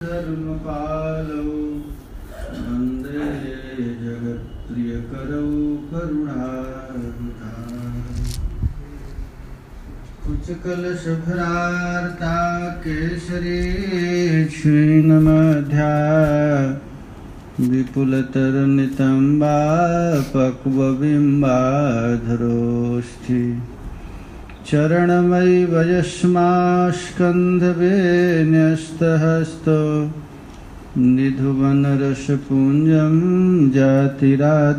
धर्मपालौ वन्दे जगत्प्रियकरौ करुणावतारौ। कुचकलशभरार्ता केसरी क्षीणमध्या विपुलतरनितम्बा पक्वबिम्बाधरोष्ठि चरणमयि वयस्मास्कन्धवेन्यस्तहस्तो निधुवनरसपुञ्जं जातिराधानिकुञ्जम्।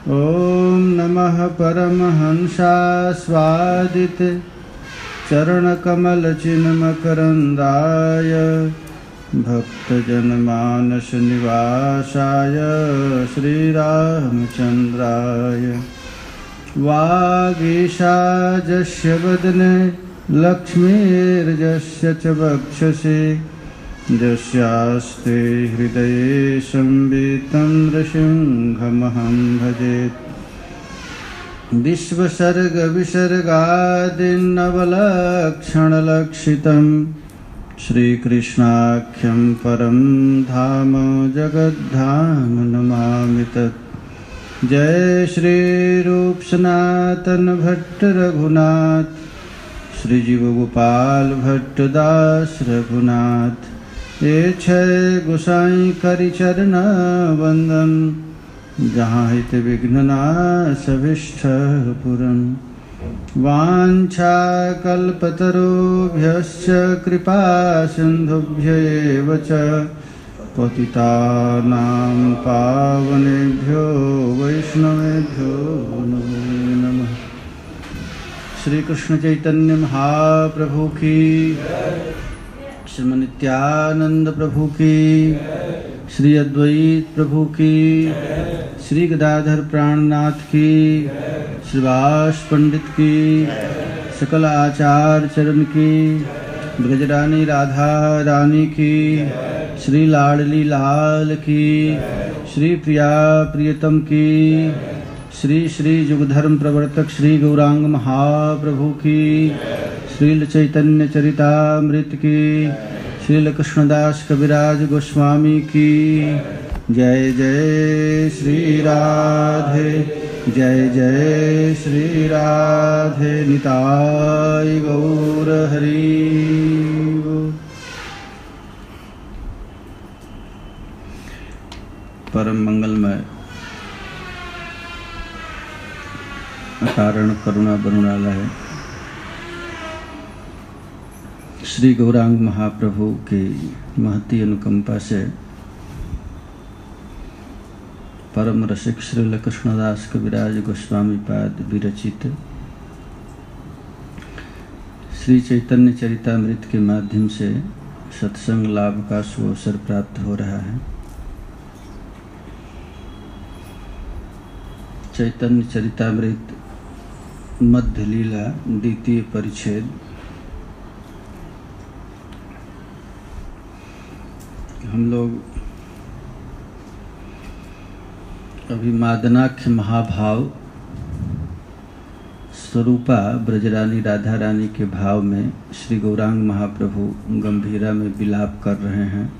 ॐ नमः परमहंसास्वादित चरणकमलचिन्मकरन्दाय भक्तजनमानसनिवासाय श्रीरामचन्द्राय। वागीशाजस्य वदने लक्ष्मीर्यस्य च वक्षसि यस्यास्ते हृदये संवितं नृसिंहमहं भजे। विश्वसर्गविसर्गादिनवलक्षणलक्षितं श्रीकृष्णाख्यं परं धाम जगद्धाम नमामि तत्। जय श्री रूप सनातन भट्ट रघुनाथ श्री जीव गोपाल भट्ट दास रघुनाथ। ये छय गोसाई करि चरण वंदन जहाँ हित विघ्ननाश अभीष्ट पुरन। वाञ्छा कल्पतरुभ्यश्च कृपा सिन्धुभ्य एव च पतितानां पावनेभ्यो वैष्णवेभ्यो नमो नमः। श्री कृष्ण चैतन्य महाप्रभु की, श्रीमद् नित्यानंद प्रभु की, श्री अद्वैत प्रभु की, श्री गदाधर प्राणनाथ की, श्रीवास पंडित की, सकल आचार्य चरण की, ब्रजरानी राधा रानी की, श्री लाडली लाल की, श्री प्रिया प्रियतम की, श्री श्री जुगधर्म प्रवर्तक श्री गौरांग महाप्रभु की, श्रील चैतन्य चरितामृत की, श्रील कृष्णदास कविराज गोस्वामी की। जय जय श्री राधे, जय जय श्री राधे। निताय गौर हरि। परम मंगलमय अकारण करुणा बरुणालय श्री गौरांग महाप्रभु की महती अनुकंपा से परम रसिक श्रील कृष्णदास कविराज गोस्वामी पाद विरचित श्री चैतन्य चरितामृत के माध्यम से सत्संग लाभ का सुअवसर प्राप्त हो रहा है। चैतन्य चरितामृत मध्य लीला द्वितीय परिच्छेद। हम लोग अभी मादनाख्य महाभाव स्वरूपा ब्रजरानी राधा रानी के भाव में श्री गौरांग महाप्रभु गंभीरा में विलाप कर रहे हैं,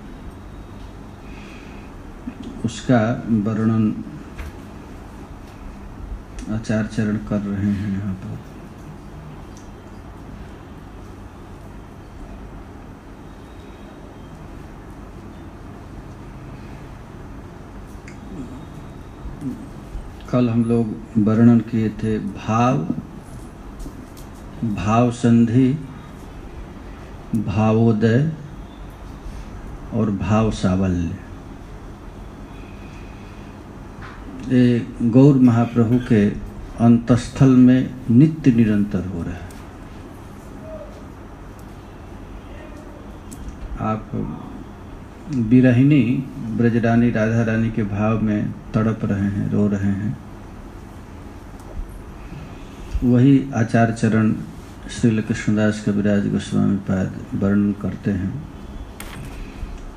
उसका वर्णन आचार्य चरण कर रहे हैं यहाँ पर। कल हम लोग वर्णन किए थे भाव, भाव संधि, भावोदय और भाव सावल्य। ये गौर महाप्रभु के अंतस्थल में नित्य निरंतर हो रहा है। आप विरहिणी ब्रजरानी राधा रानी के भाव में तड़प रहे हैं, रो रहे हैं। वही आचार्य चरण श्रील कृष्णदास कविराज गोस्वामी पाद वर्णन करते हैं।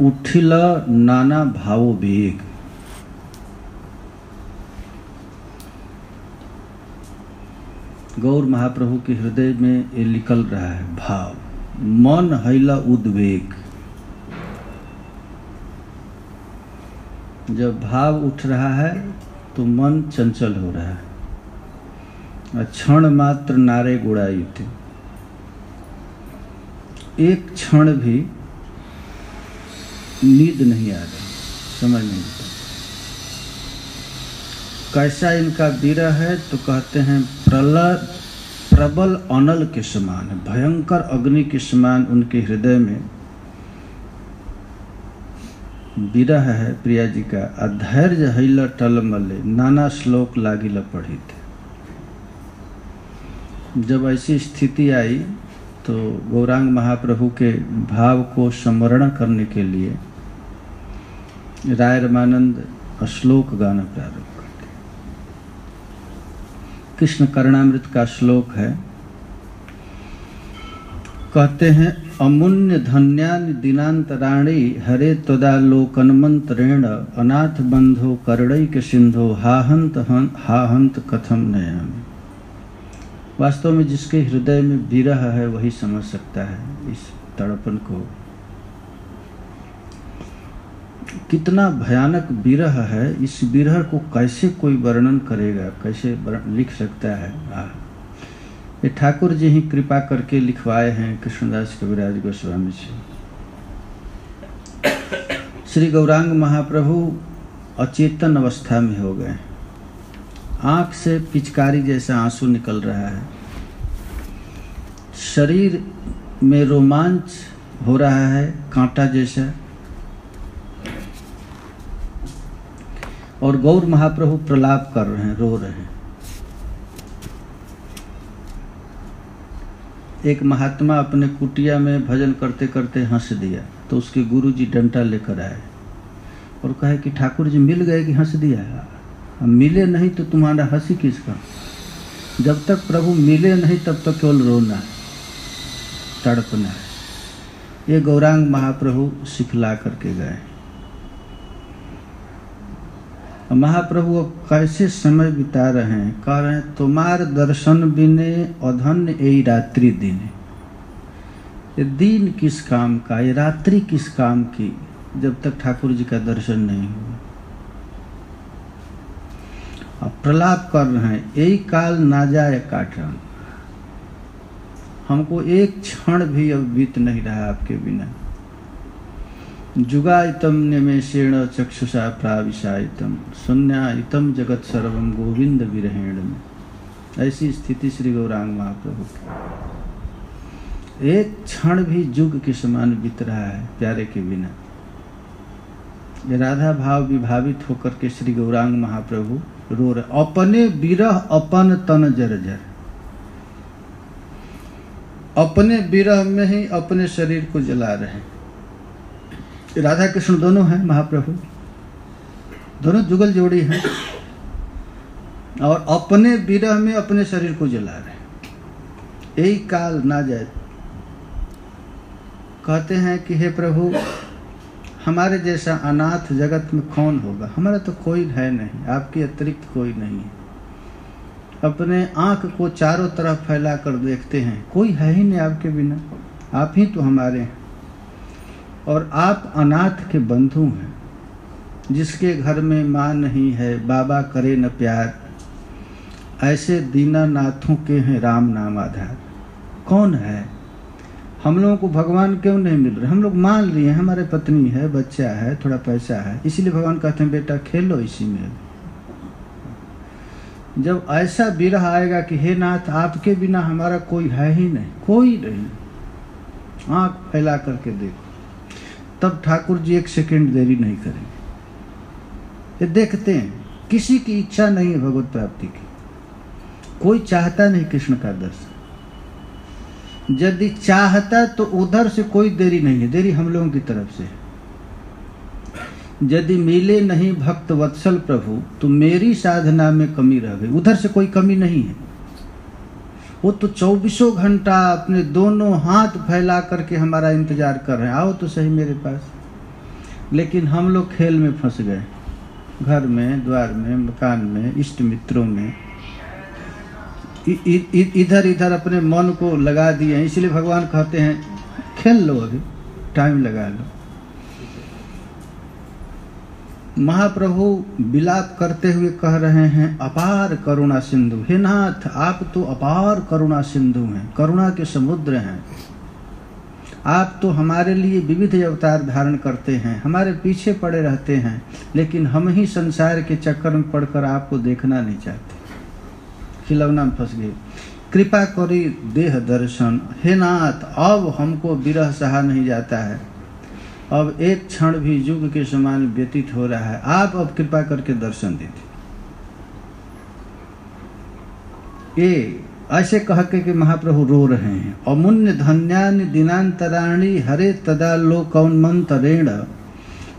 उठिल नाना भावो वेग। गौर महाप्रभु के हृदय में ये निकल रहा है भाव। मन हैला उद्वेग। जब भाव उठ रहा है तो मन चंचल हो रहा है। क्षण मात्र नारे गुड़ाई थे, एक क्षण भी नींद नहीं आ रही, समझ नहीं आता कैसा इनका विरह है। तो कहते हैं प्रबल अनल के समान है, भयंकर अग्नि के समान उनके हृदय में विरह है प्रिया जी का। अधैर्य हैल टलमले नाना श्लोक लागिल पढ़ी थे। जब ऐसी स्थिति आई तो गौरांग महाप्रभु के भाव को स्मरण करने के लिए राय रामानंद श्लोक गाना प्रारंभ करते। कृष्ण कर्णामृत का श्लोक है, कहते हैं अमुन्य धन्यानि दिनांतराणि हरे त्वदालोकनमंत्रेण अनाथ बंधो कर्णैक सिंधो हाहंत कथम नयामि। वास्तव में जिसके हृदय में विरह है वही समझ सकता है इस तड़पन को। कितना भयानक विरह है, इस विरह को कैसे कोई वर्णन करेगा, कैसे लिख सकता है। ये ठाकुर जी ही कृपा करके लिखवाए हैं कृष्णदास कविराज गोस्वामी जी। श्री गौरांग महाप्रभु अचेतन अवस्था में हो गए, आंख से पिचकारी जैसा आंसू निकल रहा है, शरीर में रोमांच हो रहा है कांटा जैसा, और गौर महाप्रभु प्रलाप कर रहे हैं, रो रहे हैं। एक महात्मा अपने कुटिया में भजन करते करते हंस दिया तो उसके गुरुजी डंडा लेकर आए और कहे कि ठाकुर जी मिल गए कि हंस दिया। अब मिले नहीं तो तुम्हारा हंसी किसका। जब तक प्रभु मिले नहीं तब तक केवल रोना है, तड़पना है। ये गौरांग महाप्रभु सिखला करके गए। महाप्रभु अब कैसे समय बिता रहे हैं, कह रहे हैं तुम्हार दर्शन बिने अधन्य यही रात्रि दिने। ये दिन किस काम का, ये रात्रि किस काम की, जब तक ठाकुर जी का दर्शन नहीं हुआ। अब प्रलाप कर रहे हैं, यही काल ना जाए काटन, हमको एक क्षण भी अब बीत नहीं रहा आपके बिना। जुगायतम निमेषेण चक्षुषा प्राविशायतम शून्यायतम जगत सर्वम गोविंद विरहेण में। ऐसी स्थिति श्री गौरांग महाप्रभु की। एक क्षण भी जुग के समान बीत रहा है प्यारे के बिना। ये राधा भाव विभावित होकर के श्री गौरांग महाप्रभु रो रहे, अपने विरह अपन तन जर्जर। अपने विरह में ही अपने शरीर को जला रहे हैं। राधा कृष्ण दोनों हैं महाप्रभु, दोनों जुगल जोड़ी हैं, और अपने विरह में अपने शरीर को जला रहे हैं। यही काल ना जाए। कहते हैं कि हे प्रभु, हमारे जैसा अनाथ जगत में कौन होगा, हमारा तो कोई है नहीं, आपके अतिरिक्त कोई नहीं है। अपने आंख को चारों तरफ फैला कर देखते हैं, कोई है ही नहीं आपके बिना, आप ही तो हमारे हैं। और आप अनाथ के बंधु हैं, जिसके घर में माँ नहीं है, बाबा करे न प्यार, ऐसे दीनानाथों के हैं राम नाम आधार। कौन है? हम लोगों को भगवान क्यों नहीं मिल रहे? हम लोग मान लिए हमारे पत्नी है, बच्चा है, थोड़ा पैसा है, इसीलिए भगवान कहते हैं बेटा खेलो इसी में। जब ऐसा विरह आएगा कि हे नाथ आपके बिना हमारा कोई है ही नहीं, कोई नहीं, आंख फैला करके देखो, तब ठाकुर जी एक सेकंड देरी नहीं करेंगे। ये देखते हैं, किसी की इच्छा नहीं है भगवत प्राप्ति की, कोई चाहता नहीं कृष्ण का दर्शन। यदि चाहता तो उधर से कोई देरी नहीं है, देरी हम लोगों की तरफ से है। यदि मिले नहीं भक्त वत्सल प्रभु तो मेरी साधना में कमी रह गई, उधर से कोई कमी नहीं है। वो तो 24 घंटा अपने दोनों हाथ फैला करके हमारा इंतजार कर रहे हैं, आओ तो सही मेरे पास। लेकिन हम लोग खेल में फंस गए, घर में, द्वार में, मकान में, इष्ट मित्रों में, इधर इधर अपने मन को लगा दिए। इसलिए भगवान कहते हैं खेल लो, अभी टाइम लगा लो। महाप्रभु विलाप करते हुए कह रहे हैं, अपार करुणा सिंधु, हे नाथ आप तो अपार करुणा सिंधु हैं, करुणा के समुद्र हैं। आप तो हमारे लिए विविध अवतार धारण करते हैं, हमारे पीछे पड़े रहते हैं, लेकिन हम ही संसार के चक्कर में पड़कर आपको देखना नहीं चाहते, खिलौना में फंस गए। कृपा करी देह दर्शन, हे नाथ अब हमको विरह सहा नहीं जाता है, अब एक क्षण भी युग के समान व्यतीत हो रहा है, आप अब कृपा करके दर्शन दीजिए। ये ऐसे कह के महाप्रभु रो रहे हैं। अमुन्य धन्यानि दिनांतराणि हरे तदा लोकौन्मंतरेण,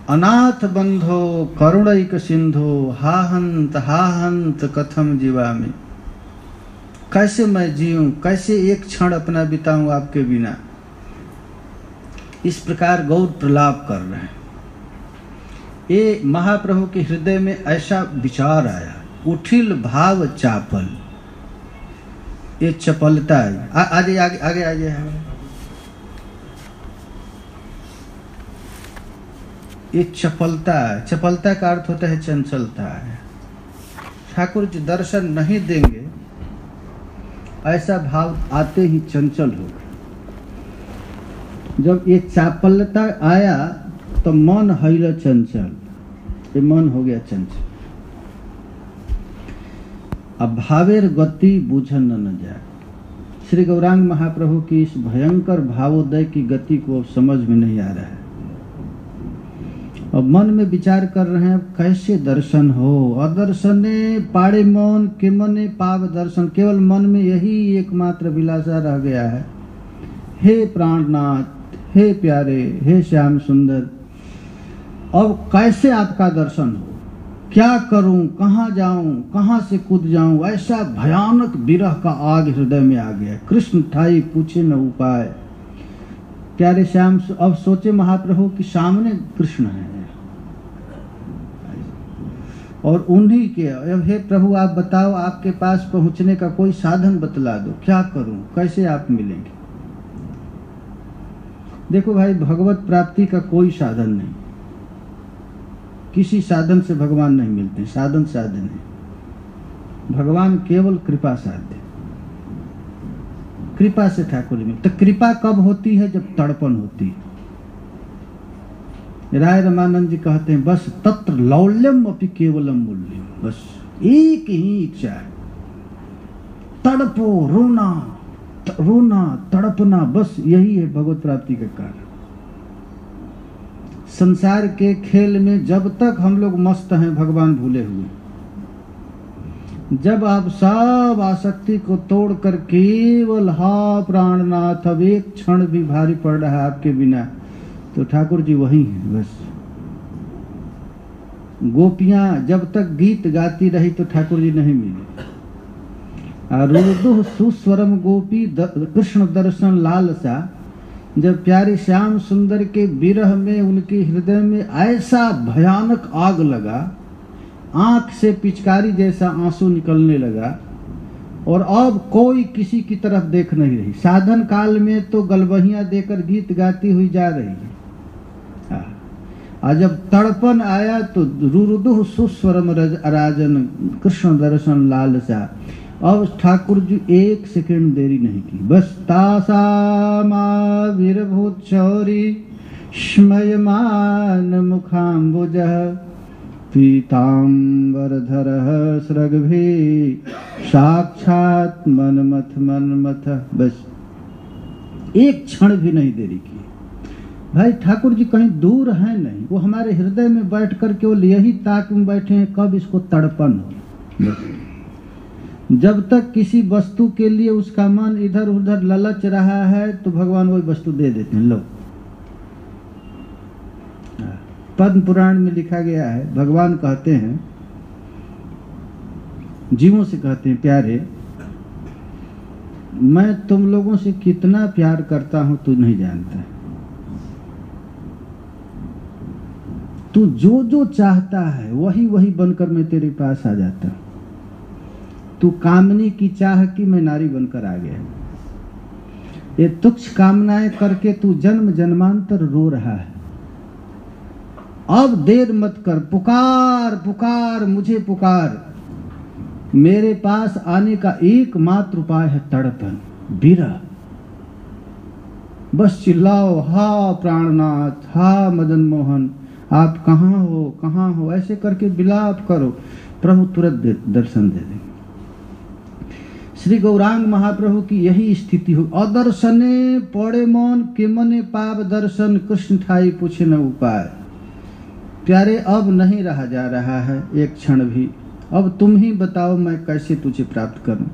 अनाथ बंधो करुणैक सिंधो, हाहंत कथम जीवामि। कैसे मैं जीऊं, कैसे एक क्षण अपना बिताऊं आपके बिना। इस प्रकार गौर प्रलाप कर रहे हैं। ये महाप्रभु के हृदय में ऐसा विचार आया, उठिल भाव चापल, ये चपलता है। आगे आगे आगे आगे ये चपलता है। चपलता का अर्थ होता है चंचलता है। ठाकुर जी दर्शन नहीं देंगे, ऐसा भाव आते ही चंचल हो गए। जब ये चापलता आया तो मन हैल चंचल, ये मन हो गया चंचल। अब भावेर गति बूझन न जाए। श्री गौरांग महाप्रभु की इस भयंकर भावोदय की गति को अब समझ में नहीं आ रहा है। अब मन में विचार कर रहे हैं कैसे दर्शन हो। अदर्शने पाड़े मौन किमने पाव दर्शन, केवल मन में यही एकमात्र विलासा रह गया है। हे प्राणनाथ, हे प्यारे, हे श्याम सुंदर, अब कैसे आपका दर्शन हो, क्या करूं, कहाँ जाऊं, कहाँ से कूद जाऊं। ऐसा भयानक विरह का आग हृदय में आ गया। कृष्ण ठाई पूछे न उपाय। प्यारे श्याम, अब सोचे महाप्रभु कि सामने कृष्ण है और उन्हीं के, हे प्रभु आप बताओ, आपके पास पहुंचने का कोई साधन बतला दो, क्या करूं, कैसे आप मिलेंगे। देखो भाई, भगवत प्राप्ति का कोई साधन नहीं, किसी साधन से भगवान नहीं मिलते। साधन साधन है, भगवान केवल कृपा साध्य, कृपा से ठाकुर जी मिलते। तो कृपा कब होती है, जब तड़पन होती है। राय रमानंद जी कहते हैं, बस तत्र लौल्यम अपि केवलम मूल्यम, बस एक ही इच्छा है, तड़पो, रोना रोना तड़पना, बस यही है भगवत प्राप्ति का कारण। संसार के खेल में जब तक हम लोग मस्त हैं, भगवान भूले हुए। जब आप सब आसक्ति को तोड़कर केवल हा प्राणनाथ, अब एक क्षण भी भारी पड़ रहा है आपके बिना, तो ठाकुर जी वही हैं बस। गोपियां जब तक गीत गाती रही तो ठाकुर जी नहीं मिले। रुदुह सुस्वरम गोपी कृष्ण दर्शन लालसा, जब प्यारे श्याम सुंदर के विरह में उनके हृदय में ऐसा भयानक आग लगा, आंख से पिचकारी जैसा आंसू निकलने लगा, और अब कोई किसी की तरफ देख नहीं रही। साधन काल में तो गलबहियां देकर गीत गाती हुई जा रही है, और जब तड़पन आया तो रुदुह सुस्वरम राजन कृष्ण दर्शन लालसा। अब ठाकुर जी एक सेकंड देरी नहीं की, बस तासामाविर्भूत शौरी स्मयमान मुखाम्बुजः पीताम्बरधरः स्रग्भि साक्षात् मनमथ। बस एक क्षण भी नहीं देरी की। भाई ठाकुर जी कहीं दूर हैं नहीं, वो हमारे हृदय में बैठ कर केवल यही ताक में बैठे हैं कब इसको तड़पन हो। जब तक किसी वस्तु के लिए उसका मन इधर उधर ललच रहा है तो भगवान वही वस्तु दे देते हैं। लो, पद्म पुराण में लिखा गया है, भगवान कहते हैं, जीवों से कहते हैं, प्यारे मैं तुम लोगों से कितना प्यार करता हूं तू नहीं जानता। तू जो जो चाहता है वही वही बनकर मैं तेरे पास आ जाता हूं। तू कामनी की चाह की, मैं नारी बनकर आ गया। ये तुच्छ कामनाएं करके तू जन्म जन्मांतर रो रहा है। अब देर मत कर, पुकार पुकार मुझे पुकार। मेरे पास आने का एकमात्र उपाय है तड़पन, विरह। बस चिल्लाओ, हा प्राणनाथ, हा मदन मोहन, आप कहाँ हो, कहाँ हो, ऐसे करके विलाप करो, प्रभु तुरंत दर्शन दे देंगे। श्री गौरांग महाप्रभु की यही स्थिति हो। अदर्शने पड़े मौन, किमने पाप दर्शन, कृष्ण ठाई पूछे न उपाय। प्यारे, अब नहीं रहा जा रहा है एक क्षण भी। अब तुम ही बताओ मैं कैसे तुझे प्राप्त करूं।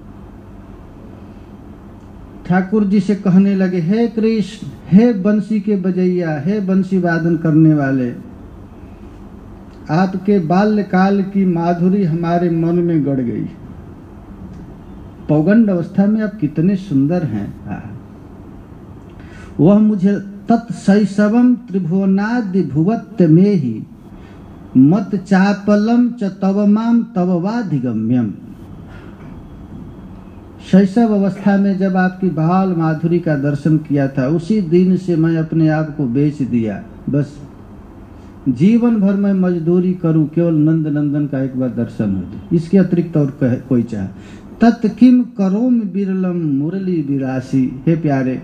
ठाकुर जी से कहने लगे, हे कृष्ण, हे बंसी के बजैया, हे बंसी वादन करने वाले, आपके बाल्यकाल की माधुरी हमारे मन में गड़ गई। पौगंड अवस्था में आप कितने सुंदर हैं। वह मुझे तत्शैशवम त्रिभुवनादि भुवत्त में ही मत चापलम च तव माम तव वाधिगम्यम। शैशव अवस्था में जब आपकी बाल माधुरी का दर्शन किया था, उसी दिन से मैं अपने आप को बेच दिया। बस जीवन भर मैं मजदूरी करूं, केवल नंद नंदन का एक बार दर्शन हो जाए, इसके अतिरिक्त और कोई चाह। तत्किम करोम बिरलम मुरली विरासी। हे प्यारे,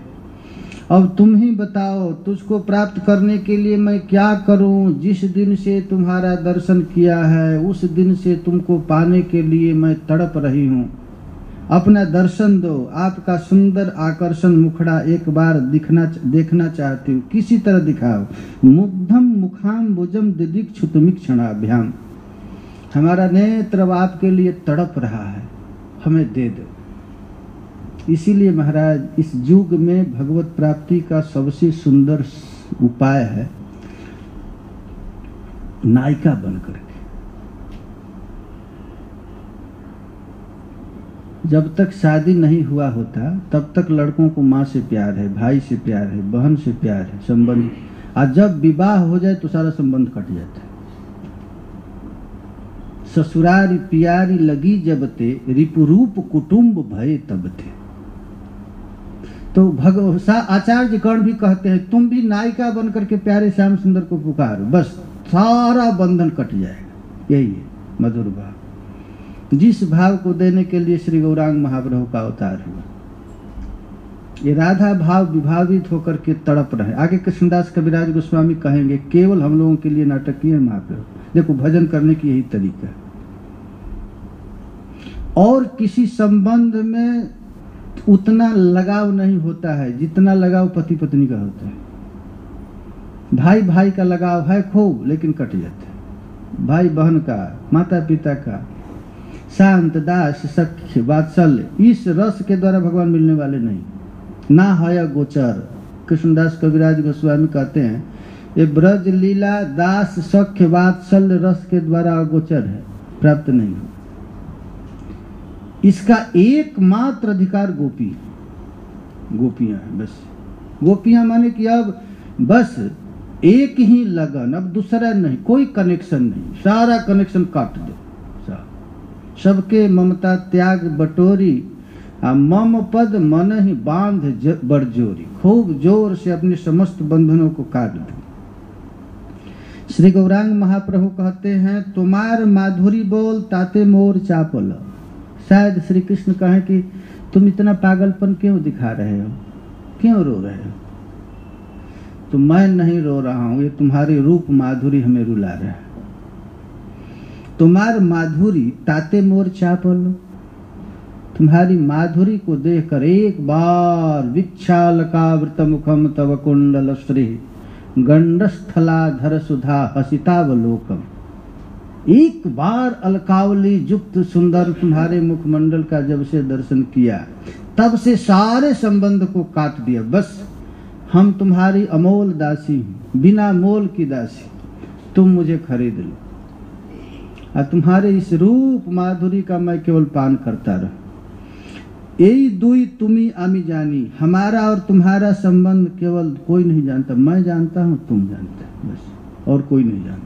अब तुम ही बताओ, तुझको प्राप्त करने के लिए मैं क्या करूं। जिस दिन से तुम्हारा दर्शन किया है, उस दिन से तुमको पाने के लिए मैं तड़प रही हूं। अपना दर्शन दो, आपका सुंदर आकर्षण मुखड़ा एक बार देखना चाहती हूँ, किसी तरह दिखाओ। मुग्धम मुखाम भुजम दिदीक्षुतमीक्षणाभ्याम। हमारा नेत्र अब आपके लिए तड़प रहा है, हमें दे दो। इसीलिए महाराज, इस युग में भगवत प्राप्ति का सबसे सुंदर उपाय है नायिका बनकर के। जब तक शादी नहीं हुआ होता तब तक लड़कों को माँ से प्यार है, भाई से प्यार है, बहन से प्यार है, संबंध। और जब विवाह हो जाए तो सारा संबंध कट जाता है। ससुरारी प्यारी लगी जब ते, रिपुरूप कुटुंब भय तब थे। तो आचार्य गण भी कहते हैं, तुम भी नायिका बनकर के प्यारे श्याम सुंदर को पुकारो, बस सारा बंधन कट जाएगा। यही है मधुर भाव, जिस भाव को देने के लिए श्री गौरांग महाप्रभु का अवतार हुआ। ये राधा भाव विभावित होकर के तड़प रहे। आगे कृष्णदास कविराज गोस्वामी कहेंगे, केवल हम लोगों के लिए नाटकीय है महाप्रभु। देखो, भजन करने की यही तरीका है। और किसी संबंध में उतना लगाव नहीं होता है जितना लगाव पति पत्नी का होता है। भाई भाई का लगाव है खूब, लेकिन कट जाता है। भाई बहन का, माता पिता का, शांत दास सख्य वात्सल्य, इस रस के द्वारा भगवान मिलने वाले नहीं। ना है गोचर। कृष्णदास कविराज गोस्वामी कहते हैं, ये ब्रज लीला दास सख्य वात्सल्य रस के द्वारा अगोचर है, प्राप्त नहीं हो। इसका एकमात्र अधिकार गोपियां है। बस गोपियां माने कि अब बस एक ही लगन, अब दूसरा नहीं, कोई कनेक्शन नहीं, सारा कनेक्शन काट दो। सबके ममता त्याग बटोरी, मम पद मन ही बांध बरजोरी। खूब जोर से अपने समस्त बंधनों को काट दो। श्री गौरांग महाप्रभु कहते हैं, तुम्हार माधुरी बोल ताते मोर चापल। शायद श्री कृष्ण कहें कि तुम इतना पागलपन क्यों दिखा रहे हो, क्यों रो रहे हो। तो मैं नहीं रो रहा हूं, ये तुम्हारी रूप माधुरी हमें रुला रहा है। तुम्हार माधुरी ताते मोर चापल। तुम्हारी माधुरी को देखकर एक बार विक्षालकावृत मुखम तव कुंडल श्री गंडस्थलाधर सुधा हसितावलोकम। एक बार अलकावली युक्त सुंदर तुम्हारे मुखमंडल का जब से दर्शन किया, तब से सारे संबंध को काट दिया। बस हम तुम्हारी अमोल दासी, बिना मोल की दासी, तुम मुझे खरीद लो। और तुम्हारे इस रूप माधुरी का मैं केवल पान करता रहूं। यही दुई तुम्ही आमी जानी। हमारा और तुम्हारा संबंध केवल कोई नहीं जानता, मैं जानता हूं, तुम जानते हो, बस और कोई नहीं जानता।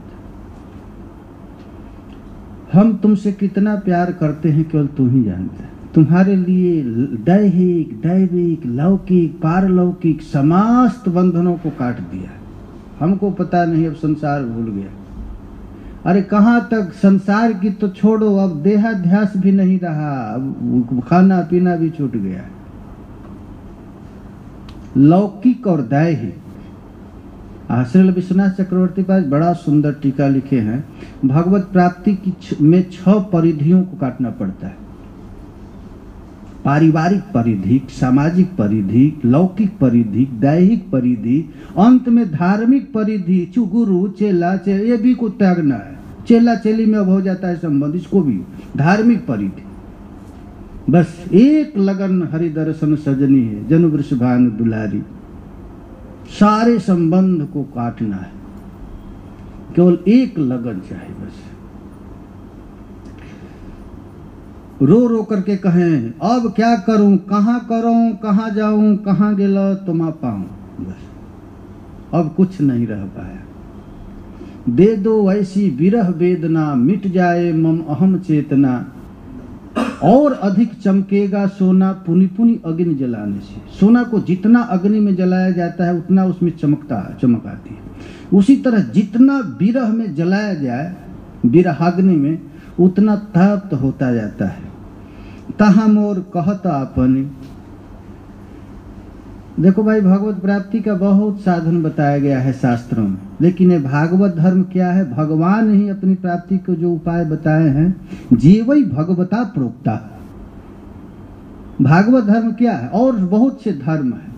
हम तुमसे कितना प्यार करते हैं केवल तुम ही जानते हैं। तुम्हारे लिए दैहिक, दैविक, लौकिक, पारलौकिक समस्त बंधनों को काट दिया। हमको पता नहीं, अब संसार भूल गया। अरे कहाँ तक, संसार की तो छोड़ो, अब देहाध्यास भी नहीं रहा, अब खाना पीना भी छूट गया। लौकिक और दैहिक। श्रील विश्वनाथ चक्रवर्ती पास बड़ा सुंदर टीका लिखे हैं। भगवत प्राप्ति की में 6 परिधियों को काटना पड़ता है। पारिवारिक परिधि, सामाजिक परिधि, लौकिक परिधि, दैहिक परिधि, अंत में धार्मिक परिधि। गुरु चेला ये भी को त्यागना है। चेला चेली में अब हो जाता है संबंध, इसको भी धार्मिक परिधि। बस एक लगन हरि दर्शन सजनी है, जनु वृषभानु दुलारी। सारे संबंध को काटना है, केवल एक लगन चाहिए बस। रो रो करके कहें अब क्या करूं, कहाँ जाऊं, कहाँ गेलो तुम पाऊं, बस अब कुछ नहीं रह पाया। दे दो ऐसी विरह वेदना, मिट जाए मम अहम चेतना। और अधिक चमकेगा सोना पुनि पुनि अग्नि जलाने से। सोना को जितना अग्नि में जलाया जाता है उतना उसमें चमक आती है। उसी तरह जितना विरह में जलाया जाए, विरहाग्नि में, उतना तप्त होता जाता है। तहा मोर कहत आपनी। देखो भाई, भगवत प्राप्ति का बहुत साधन बताया गया है शास्त्रों में, लेकिन ये भागवत धर्म क्या है? भगवान ही अपनी प्राप्ति को जो उपाय बताए हैं, जीवई भगवता प्रोक्ता। भागवत धर्म क्या है? और बहुत से धर्म है,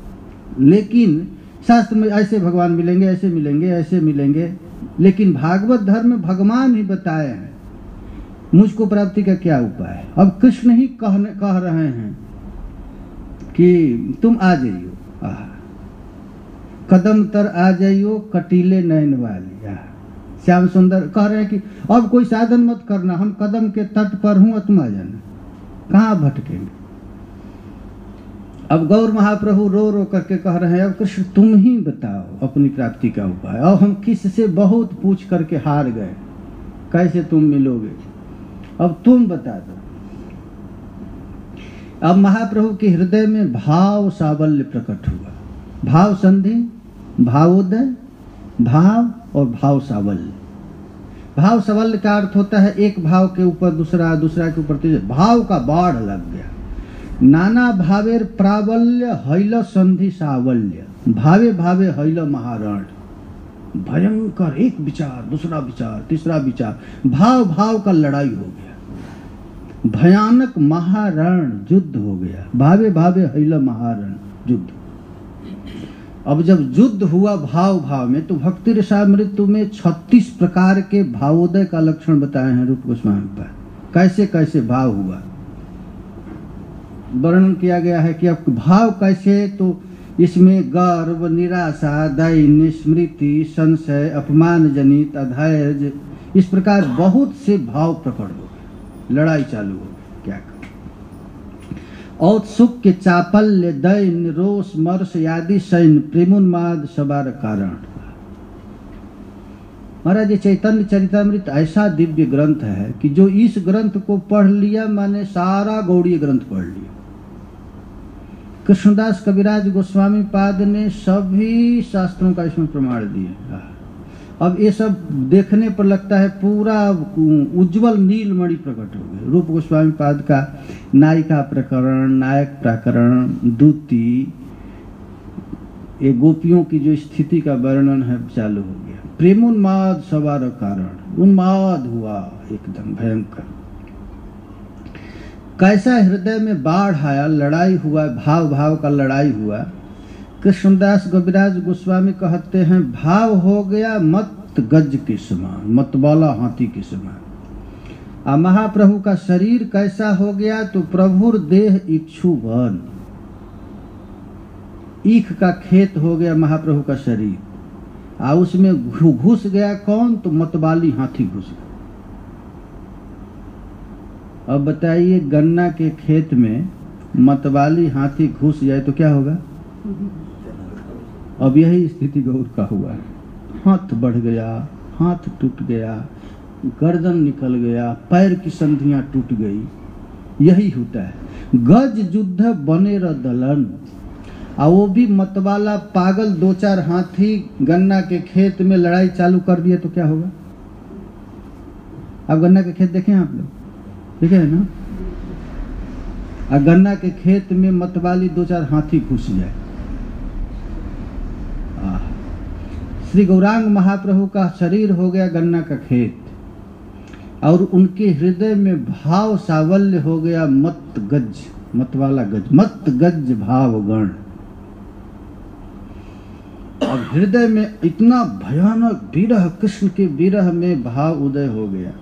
लेकिन शास्त्र में ऐसे भगवान मिलेंगे, ऐसे मिलेंगे, ऐसे मिलेंगे, लेकिन भागवत धर्म में भगवान ही बताए हैं मुझको प्राप्ति का क्या उपाय है। अब कृष्ण ही कह रहे हैं कि तुम आ जाइयो, कदम तर आ जाइयो कटीले नयन वाली। श्याम सुंदर कह रहे हैं कि अब कोई साधन मत करना, हम कदम के तट पर हूं, तुम आ जाना, कहाँ भटकेंगे। अब गौर महाप्रभु रो रो करके कह रहे हैं अब कृष्ण तुम ही बताओ अपनी प्राप्ति का उपाय। अब हम किससे बहुत पूछ करके हार गए, कैसे तुम मिलोगे, अब तुम बता दो। अब महाप्रभु के हृदय में भाव सावल्य प्रकट हुआ। भाव संधि, भावोदय, भाव और भाव सावल्य। भाव सावल्य का अर्थ होता है एक भाव के ऊपर दूसरा, दूसरा के ऊपर तीसरा, भाव का बाढ़ लग गया। नाना भावेर प्राबल्य हैल संधि सावल्य। भावे भावे हैल महारण। भयंकर, एक विचार दूसरा विचार तीसरा विचार, भाव भाव का लड़ाई हो गया, भयानक महारण युद्ध हो गया। भावे भावे हैल महारण युद्ध। अब जब युद्ध हुआ भाव भाव में, तो भक्ति रसामृत में 36 प्रकार के भावोदय का लक्षण बताए हैं रूप गोस्वामी पर। कैसे कैसे भाव हुआ वर्णन किया गया है कि अब भाव कैसे, तो इसमें गर्व, निराशा, दैन्य, स्मृति, संशय, अपमान जनित, अधैर्य, इस प्रकार बहुत से भाव प्रकट हो गए। लड़ाई चालू हो गई, क्या करें। औत्सुक के चापल्य, दैन्य, रोष, मर्ष आदि सैन्य, प्रेमोन्माद सबार कारण। महाराज ये चैतन्य चरितामृत ऐसा दिव्य ग्रंथ है कि जो इस ग्रंथ को पढ़ लिया माने सारा गौड़ीय ग्रंथ पढ़ लिया। कृष्णदास कविराज गोस्वामी पाद ने सभी शास्त्रों का इसमें प्रमाण दिया। अब ये सब देखने पर लगता है पूरा उज्जवल नीलमणि प्रकट हो गए। रूप गोस्वामी पाद का नायिका प्रकरण, नायक प्रकरण, दूती, ये गोपियों की जो स्थिति का वर्णन है चालू हो गया। प्रेमोन्माद सवार कारण, उन्माद हुआ एकदम भयंकर। कैसा हृदय में बाढ़ आया, लड़ाई हुआ, भाव भाव का लड़ाई हुआ। कृष्णदास कविराज गोस्वामी कहते हैं भाव हो गया मत गज के समान, मतवाला हाथी के समान। आ महाप्रभु का शरीर कैसा हो गया, तो प्रभुर देह इक्षु वन, ईख का खेत हो गया महाप्रभु का शरीर। उसमें घुस गया कौन, तो मतवाली हाथी घुस गया। अब बताइए गन्ना के खेत में मतवाली हाथी घुस जाए तो क्या होगा। अब यही स्थिति गौर का हुआ है। हाथ बढ़ गया, हाथ टूट गया, गर्दन निकल गया, पैर की संधियां टूट गई, यही होता है। गज युद्ध बने र दलन, और वो भी मतवाला पागल 2-4 हाथी गन्ना के खेत में लड़ाई चालू कर दिए तो क्या होगा? आप गन्ना के खेत देखे हैं आप लोग, देखे है ना? और गन्ना के खेत में मतवाली 2-4 हाथी घुस जाए। श्री गौरांग महाप्रभु का शरीर हो गया गन्ना का खेत, और उनके हृदय में भाव सावल्य हो गया मत गज, मतवाला गज, मत गज भाव गण। और हृदय में इतना भयानक विरह, कृष्ण के विरह में भाव उदय हो गया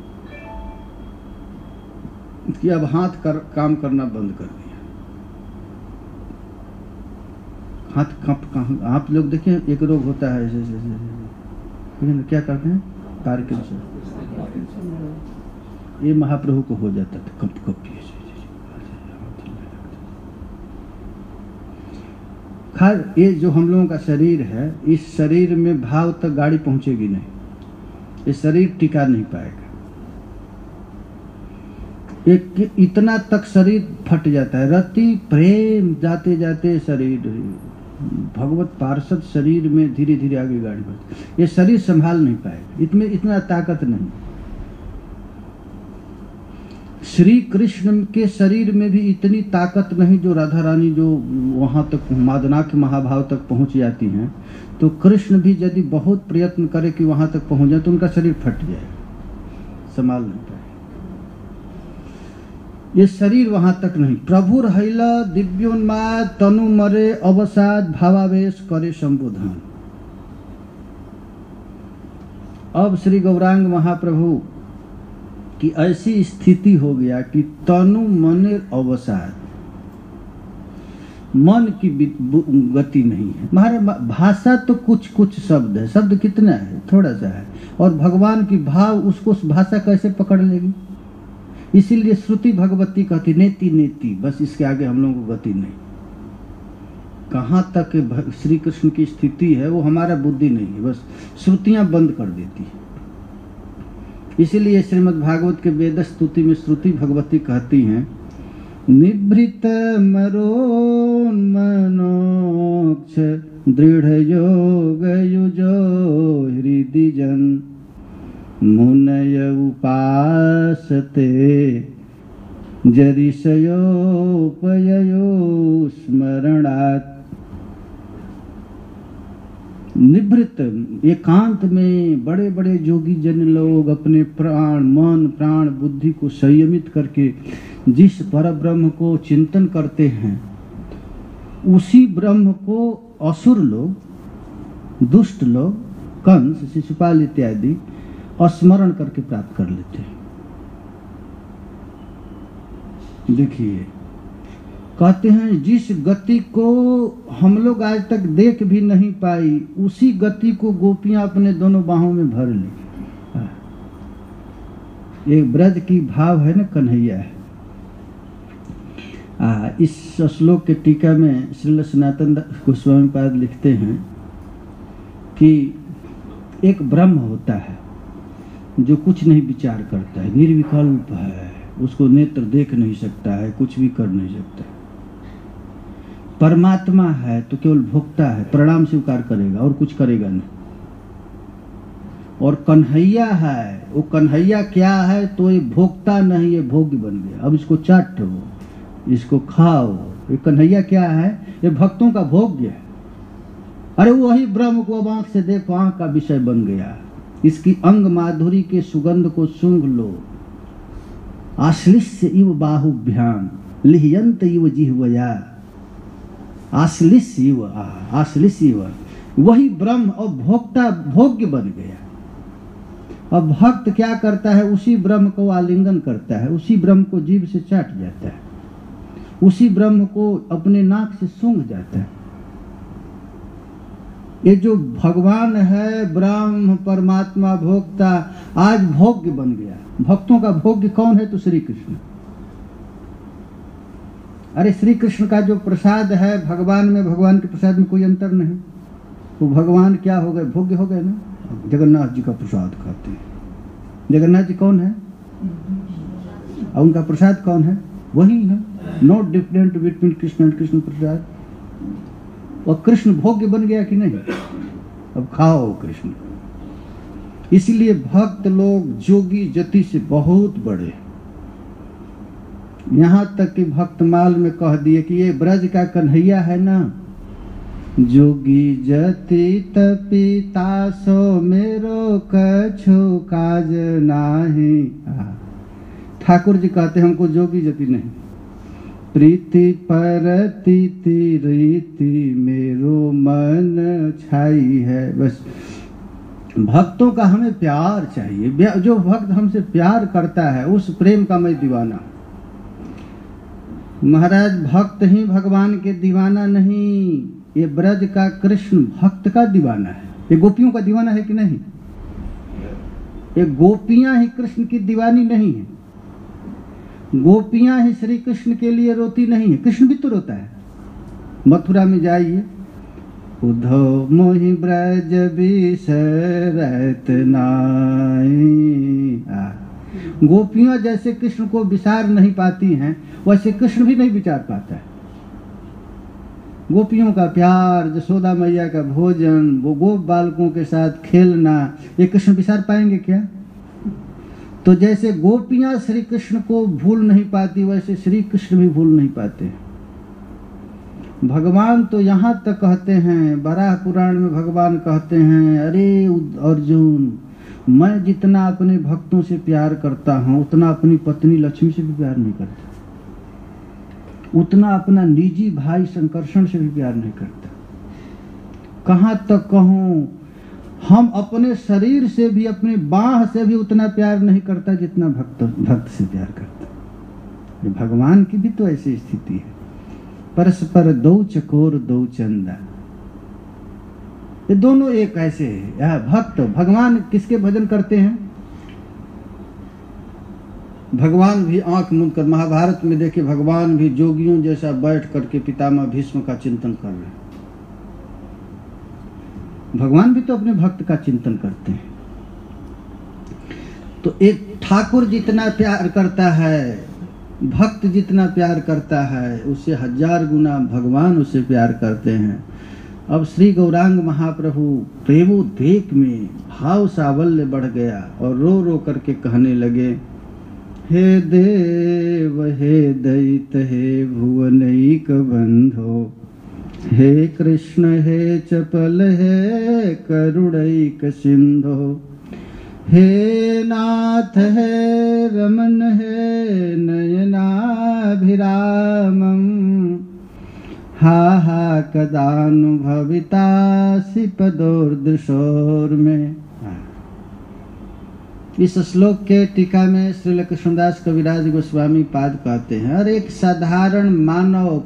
कि अब हाथ काम करना बंद कर दिया। हाथ कहाँ, आप लोग देखें एक रोग होता है ऐसे, लेकिन क्या करते हैं? पार्किंसन। ये महाप्रभु को हो जाता था, कप कप। खैर, ये जो हम लोगों का शरीर है, इस शरीर में भाव तक गाड़ी पहुंचेगी नहीं, ये शरीर टिका नहीं पाएगा। एक इतना तक शरीर फट जाता है, रति प्रेम जाते जाते शरीर भगवत पार्षद शरीर में धीरे धीरे आगे गाड़ी बढ़ती। ये शरीर संभाल नहीं पाएगा, इसमें इतना ताकत नहीं। श्री कृष्ण के शरीर में भी इतनी ताकत नहीं जो राधा रानी जो वहां तक मादनाक महाभाव तक पहुंच जाती हैं, तो कृष्ण भी यदि बहुत प्रयत्न करे कि वहां तक पहुंच जाए तो उनका शरीर फट जाएगा, संभाल नहीं पाए। ये शरीर वहां तक नहीं। प्रभु रहिला दिव्योन्माद तनु मरे अवसाद भावावेश करे संबोधन। अब श्री गौरांग महाप्रभु की ऐसी स्थिति हो गया कि तनु मने अवसाद, मन की गति नहीं है। हमारे भाषा तो कुछ कुछ शब्द है, शब्द कितना है? थोड़ा सा है। और भगवान की भाव उसको उस भाषा कैसे पकड़ लेगी? इसीलिए श्रुति भगवती कहती नेति नेति, बस इसके आगे हम लोगों को गति नहीं। कहाँ तक श्री कृष्ण की स्थिति है वो हमारा बुद्धि नहीं है, बस श्रुतियां बंद कर देती है। इसीलिए श्रीमद् भागवत के वेद स्तुति में श्रुति भगवती कहती हैं, निभृत मरोन्मनोक्ष दृढ़ योग युजो हृदि जन मुनय उपासते जरिषयोपययो स्मरणात्। निभृत एकांत में बड़े बड़े योगी जन लोग अपने प्राण, मन, प्राण, बुद्धि को संयमित करके जिस परब्रह्म को चिंतन करते हैं, उसी ब्रह्म को असुर लोग, दुष्ट लोग, कंस, शिशुपाल इत्यादि स्मरण करके प्राप्त कर लेते हैं। देखिए, कहते हैं जिस गति को हम लोग आज तक देख भी नहीं पाई, उसी गति को गोपियां अपने दोनों बाहों में भर ली। ये ब्रज की भाव है ना, कन्हैया है। इस श्लोक के टीका में श्रील सनातन गोस्वामी पाद लिखते हैं कि एक ब्रह्म होता है जो कुछ नहीं विचार करता है, निर्विकल्प है, उसको नेत्र देख नहीं सकता है, कुछ भी कर नहीं सकता। परमात्मा है तो केवल भोक्ता है, प्रणाम स्वीकार करेगा और कुछ करेगा नहीं। और कन्हैया है, वो कन्हैया क्या है? तो ये भोक्ता नहीं, ये भोग्य बन गया। अब इसको चाटो, इसको खाओ। ये कन्हैया क्या है? ये भक्तों का भोग्य है। अरे वही ब्रह्म को अब आंख से देखो, आंख का विषय बन गया। इसकी अंग माधुरी के सुगंध को सूंघ लो। आश्लिष्य इव बाहुभ्याम लिह्यन्त इव जिह्वया। आश्लिष्य इव, आश्लिष्य इव, वही ब्रह्म और भोक्ता भोग्य बन गया। अब भक्त क्या करता है? उसी ब्रह्म को आलिंगन करता है, उसी ब्रह्म को जीभ से चाट जाता है, उसी ब्रह्म को अपने नाक से सूंघ जाता है। ये जो भगवान है, ब्रह्म, परमात्मा, भोक्ता, आज भोग्य बन गया। भक्तों का भोग्य कौन है? तो श्री कृष्ण। अरे श्री कृष्ण का जो प्रसाद है भगवान में, भगवान के प्रसाद में कोई अंतर नहीं। तो भगवान क्या हो गए? भोग्य हो गए ना। जगन्नाथ जी का प्रसाद खाते हैं। जगन्नाथ जी कौन है? और उनका प्रसाद कौन है? वही है, no different between Krishna and Krishna Prasad. और कृष्ण भोग्य बन गया कि नहीं? अब खाओ कृष्ण। इसलिए भक्त लोग जोगी जति से बहुत बड़े, यहाँ तक कि भक्तमाल में कह दिए कि ये ब्रज का कन्हैया है ना, जोगी जति तपिता सो मेरो कछु काज नाही। ठाकुर जी कहते हैं हमको जोगी जति नहीं, प्रीति परतीति रीति मेरो मन छाई है। बस भक्तों का हमें प्यार चाहिए, जो भक्त हमसे प्यार करता है उस प्रेम का मैं दीवाना। महाराज भक्त ही भगवान के दीवाना नहीं, ये ब्रज का कृष्ण भक्त का दीवाना है। ये गोपियों का दीवाना है कि नहीं? ये गोपियां ही कृष्ण की दीवानी नहीं है, गोपियां ही श्री कृष्ण के लिए रोती नहीं है, कृष्ण भी तो रोता है। मथुरा में जाइए, उद्धव मोहि ब्रज बिसरत नाई। गोपियां जैसे कृष्ण को विसार नहीं पाती हैं, वैसे कृष्ण भी नहीं विचार पाता है। गोपियों का प्यार, यशोदा मैया का भोजन, वो गोप बालकों के साथ खेलना, ये कृष्ण विसार पाएंगे क्या? तो जैसे गोपियां श्री कृष्ण को भूल नहीं पाती, वैसे श्री कृष्ण भी भूल नहीं पाते। भगवान तो यहाँ तक कहते हैं, बराह पुराण में भगवान कहते हैं, अरे अर्जुन, मैं जितना अपने भक्तों से प्यार करता हूँ उतना अपनी पत्नी लक्ष्मी से भी प्यार नहीं करता, उतना अपना निजी भाई संकर्षण से भी प्यार नहीं करता। कहाँ तक कहूँ, हम अपने शरीर से भी, अपने बाह से भी उतना प्यार नहीं करता जितना भक्त से प्यार करता। ये भगवान की भी तो ऐसी स्थिति है। परस्पर दो चकोर दो चंदा, ये दोनों एक ऐसे है। भक्त भगवान किसके भजन करते हैं? भगवान भी आंख मूंद कर, महाभारत में देखिए भगवान भी जोगियों जैसा बैठ करके पितामह भीष्म का चिंतन कर रहे हैं। भगवान भी तो अपने भक्त का चिंतन करते हैं। तो एक ठाकुर जितना प्यार करता है, भक्त जितना प्यार करता है, उससे 1000 गुना भगवान उससे प्यार करते हैं। अब श्री गौरांग महाप्रभु प्रेमोद्वेग में भाव सावल्य बढ़ गया और रो रो करके कहने लगे, हे देव हे दैत हे भुवनैक बंधो, हे कृष्ण हे चपल हे करुणैक सिंधो, हे नाथ हे रमन हे नयनाभिरामम, हा हा कदानुभवितासि पदोर्दशोर में। इस श्लोक के टीका में श्रील कृष्णदास कविराज गोस्वामी पाद कहते हैं, और एक साधारण मानव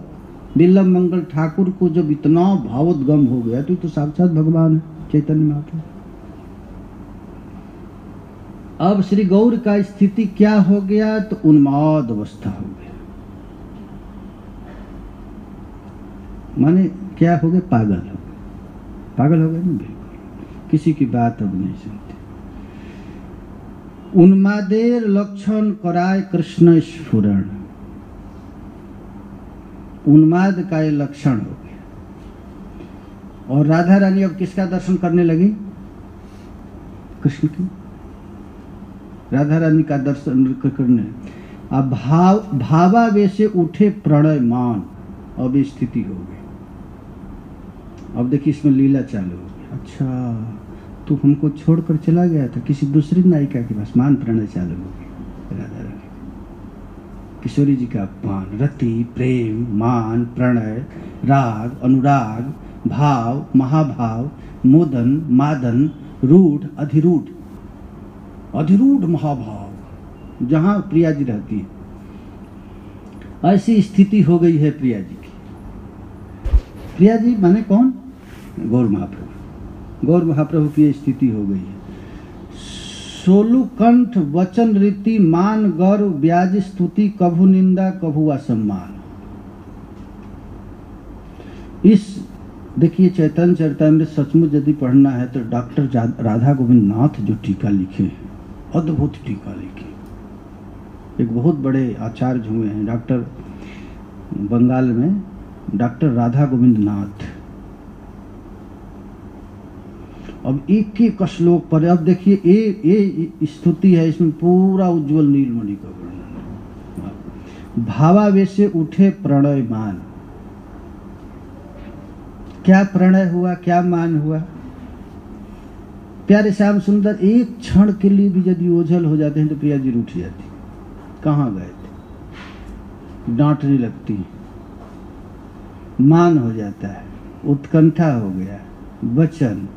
बिल्लभ मंगल ठाकुर को जब इतना भावोद्गम हो गया तो साक्षात भगवान चैतन्य महाप्रभु। अब श्री गौर का स्थिति क्या हो गया? तो उन्माद अवस्था हो गया। माने क्या हो गए? पागल हो गए। पागल हो गए ना, बिल्कुल किसी की बात अब नहीं सुनते। उन्मादेर लक्षण कराय कृष्ण स्फुरण, उन्माद का ये लक्षण हो गया। और राधा रानी अब किसका दर्शन करने लगी? कृष्ण की। राधा रानी का दर्शन करने, अब भावावेश से उठे प्रणय मान, अब स्थिति हो गई। अब देखिए इसमें लीला चालू हो गई। अच्छा, तू हमको छोड़कर चला गया था किसी दूसरी नायिका के पास, मान प्रणय चालू हो गई। राधा रानी किशोरी जी का अपमान, रति, प्रेम, मान, प्रणय, राग, अनुराग, भाव, महाभाव, मोदन, मादन, रूढ़, अधिरूढ़, अधिरूढ़ महाभाव, जहां प्रिया जी रहती है, ऐसी स्थिति हो गई है प्रिया जी की। प्रिया जी माने कौन? गौर महाप्रभु। गौर महाप्रभु की स्थिति हो गई है। सोलु कंठ वचन रीति मान गौरव ब्याज स्तुति, कभु निंदा कभु असम्मान। इस देखिए चैतन्य चरितामृत सचमुच यदि पढ़ना है तो डॉक्टर राधा गोविंद नाथ जो टीका लिखे, अद्भुत टीका लिखे, एक बहुत बड़े आचार्य हुए हैं डॉक्टर, बंगाल में डॉक्टर राधा गोविंद नाथ। अब एक एक श्लोक पर अब देखिए, ये स्तुति है, इसमें पूरा उज्जवल नीलमणि का वर्णन है। भावावेश से उठे प्रणय मान, क्या प्रणय हुआ, क्या मान हुआ। प्यारे श्याम सुंदर एक क्षण के लिए भी यदि ओझल हो जाते हैं तो प्रिया जी रूठ जाती, कहाँ गए थे, डांटने लगती, मान हो जाता है, उत्कंठा हो गया, वचन,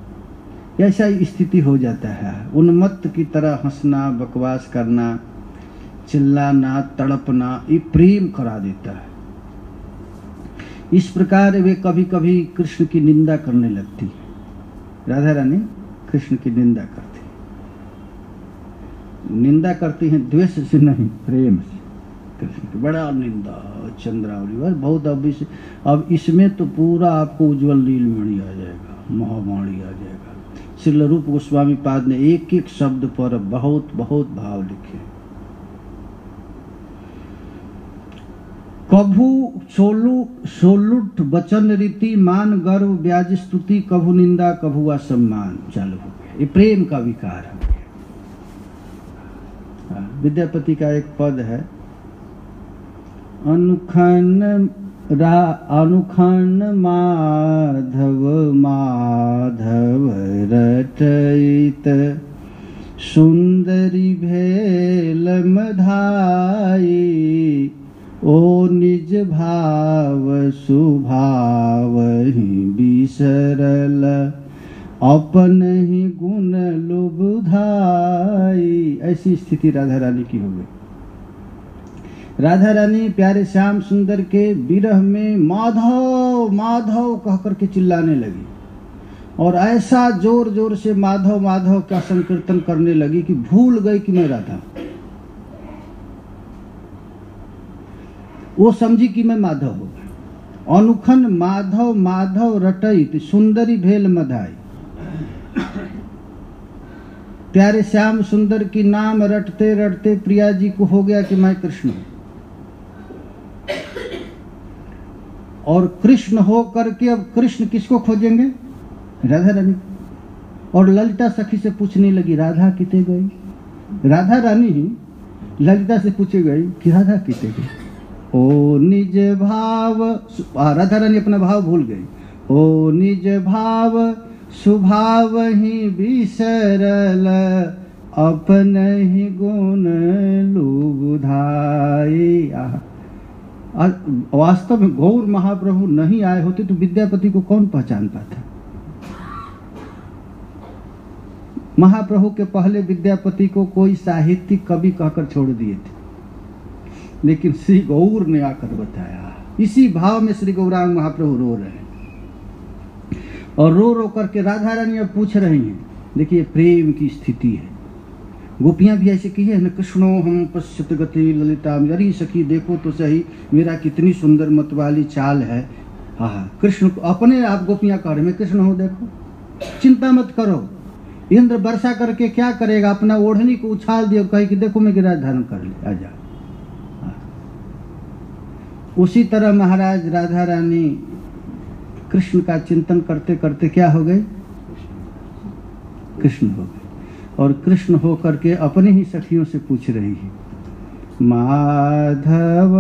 ऐसा स्थिति हो जाता है। उन्मत्त की तरह हंसना, बकवास करना, चिल्लाना, तड़पना, ये प्रेम करा देता है। इस प्रकार वे कभी कभी कृष्ण की निंदा करने लगती, राधा रानी कृष्ण की निंदा करती, निंदा करती हैं द्वेष से नहीं, प्रेम से। कृष्ण की बड़ा निंदा, चंद्रावली बहुत। अब इसमें तो पूरा आपको उज्जवल नीलमणि आ जाएगा, महावाणी आ जाएगा। श्रील रूप गोस्वामी पाद ने एक एक शब्द पर बहुत बहुत भाव लिखे। कभू सोलुट वचन रीति, मान गर्व ब्याज स्तुति, कभू निंदा कभू असम्मान, चालू हो गया। ये प्रेम का विकार है। विद्यापति का एक पद है, अनुखन माधव माधव रटैत, सुंदरी भेल मधाई, ओ निज भाव सुभाव ही बिसरल, अपन ही गुण लुबधाई। ऐसी स्थिति राधा रानी की हो गई। राधा रानी प्यारे श्याम सुंदर के विरह में माधव माधव कह करके चिल्लाने लगी, और ऐसा जोर जोर से माधव माधव का संकीर्तन करने लगी कि भूल गई कि मैं राधा। वो समझी कि मैं माधव हो गया। अनुखन माधव माधव रटैत, सुंदरी भेल मधाई। प्यारे श्याम सुंदर की नाम रटते रटते प्रिया जी को हो गया कि मैं कृष्ण हूं। और कृष्ण हो करके अब कृष्ण किसको खोजेंगे, राधा रानी। और ललिता सखी से पूछने लगी, राधा किते गई। राधा रानी ही ललिता से पूछे गई कि राधा किते गई। ओ निज भाव, राधा रानी अपना भाव भूल गई। ओ निज भाव सुभाव ही बिसरल, अपन ही गुण लुबधाई। वास्तव में गौर महाप्रभु नहीं आए होते तो विद्यापति को कौन पहचान पाता। महाप्रभु के पहले विद्यापति को कोई साहित्यिक कवि कहकर छोड़ दिए थे, लेकिन श्री गौर ने आकर बताया। इसी भाव में श्री गौरांग महाप्रभु रो रहे हैं, और रो रो करके राधा रानी अब पूछ रही हैं। देखिए प्रेम की स्थिति है। गोपियां भी ऐसे की है न, कृष्णो हम पश्यत गति ललिता, मेरी सखी देखो तो सही मेरा कितनी सुंदर मतवाली चाल है। हाँ, कृष्ण को अपने आप गोपियां कह रहे, मैं कृष्ण हूँ देखो, चिंता मत करो। इंद्र वर्षा करके क्या करेगा, अपना ओढ़नी को उछाल दिया, कहे कि देखो मैं गिरिराज धारण कर ले, आजा। उसी तरह महाराज राधा रानी कृष्ण का चिंतन करते करते क्या हो गई, कृष्ण हो गए। और कृष्ण हो करके अपनी ही सखियों से पूछ रही है, माधव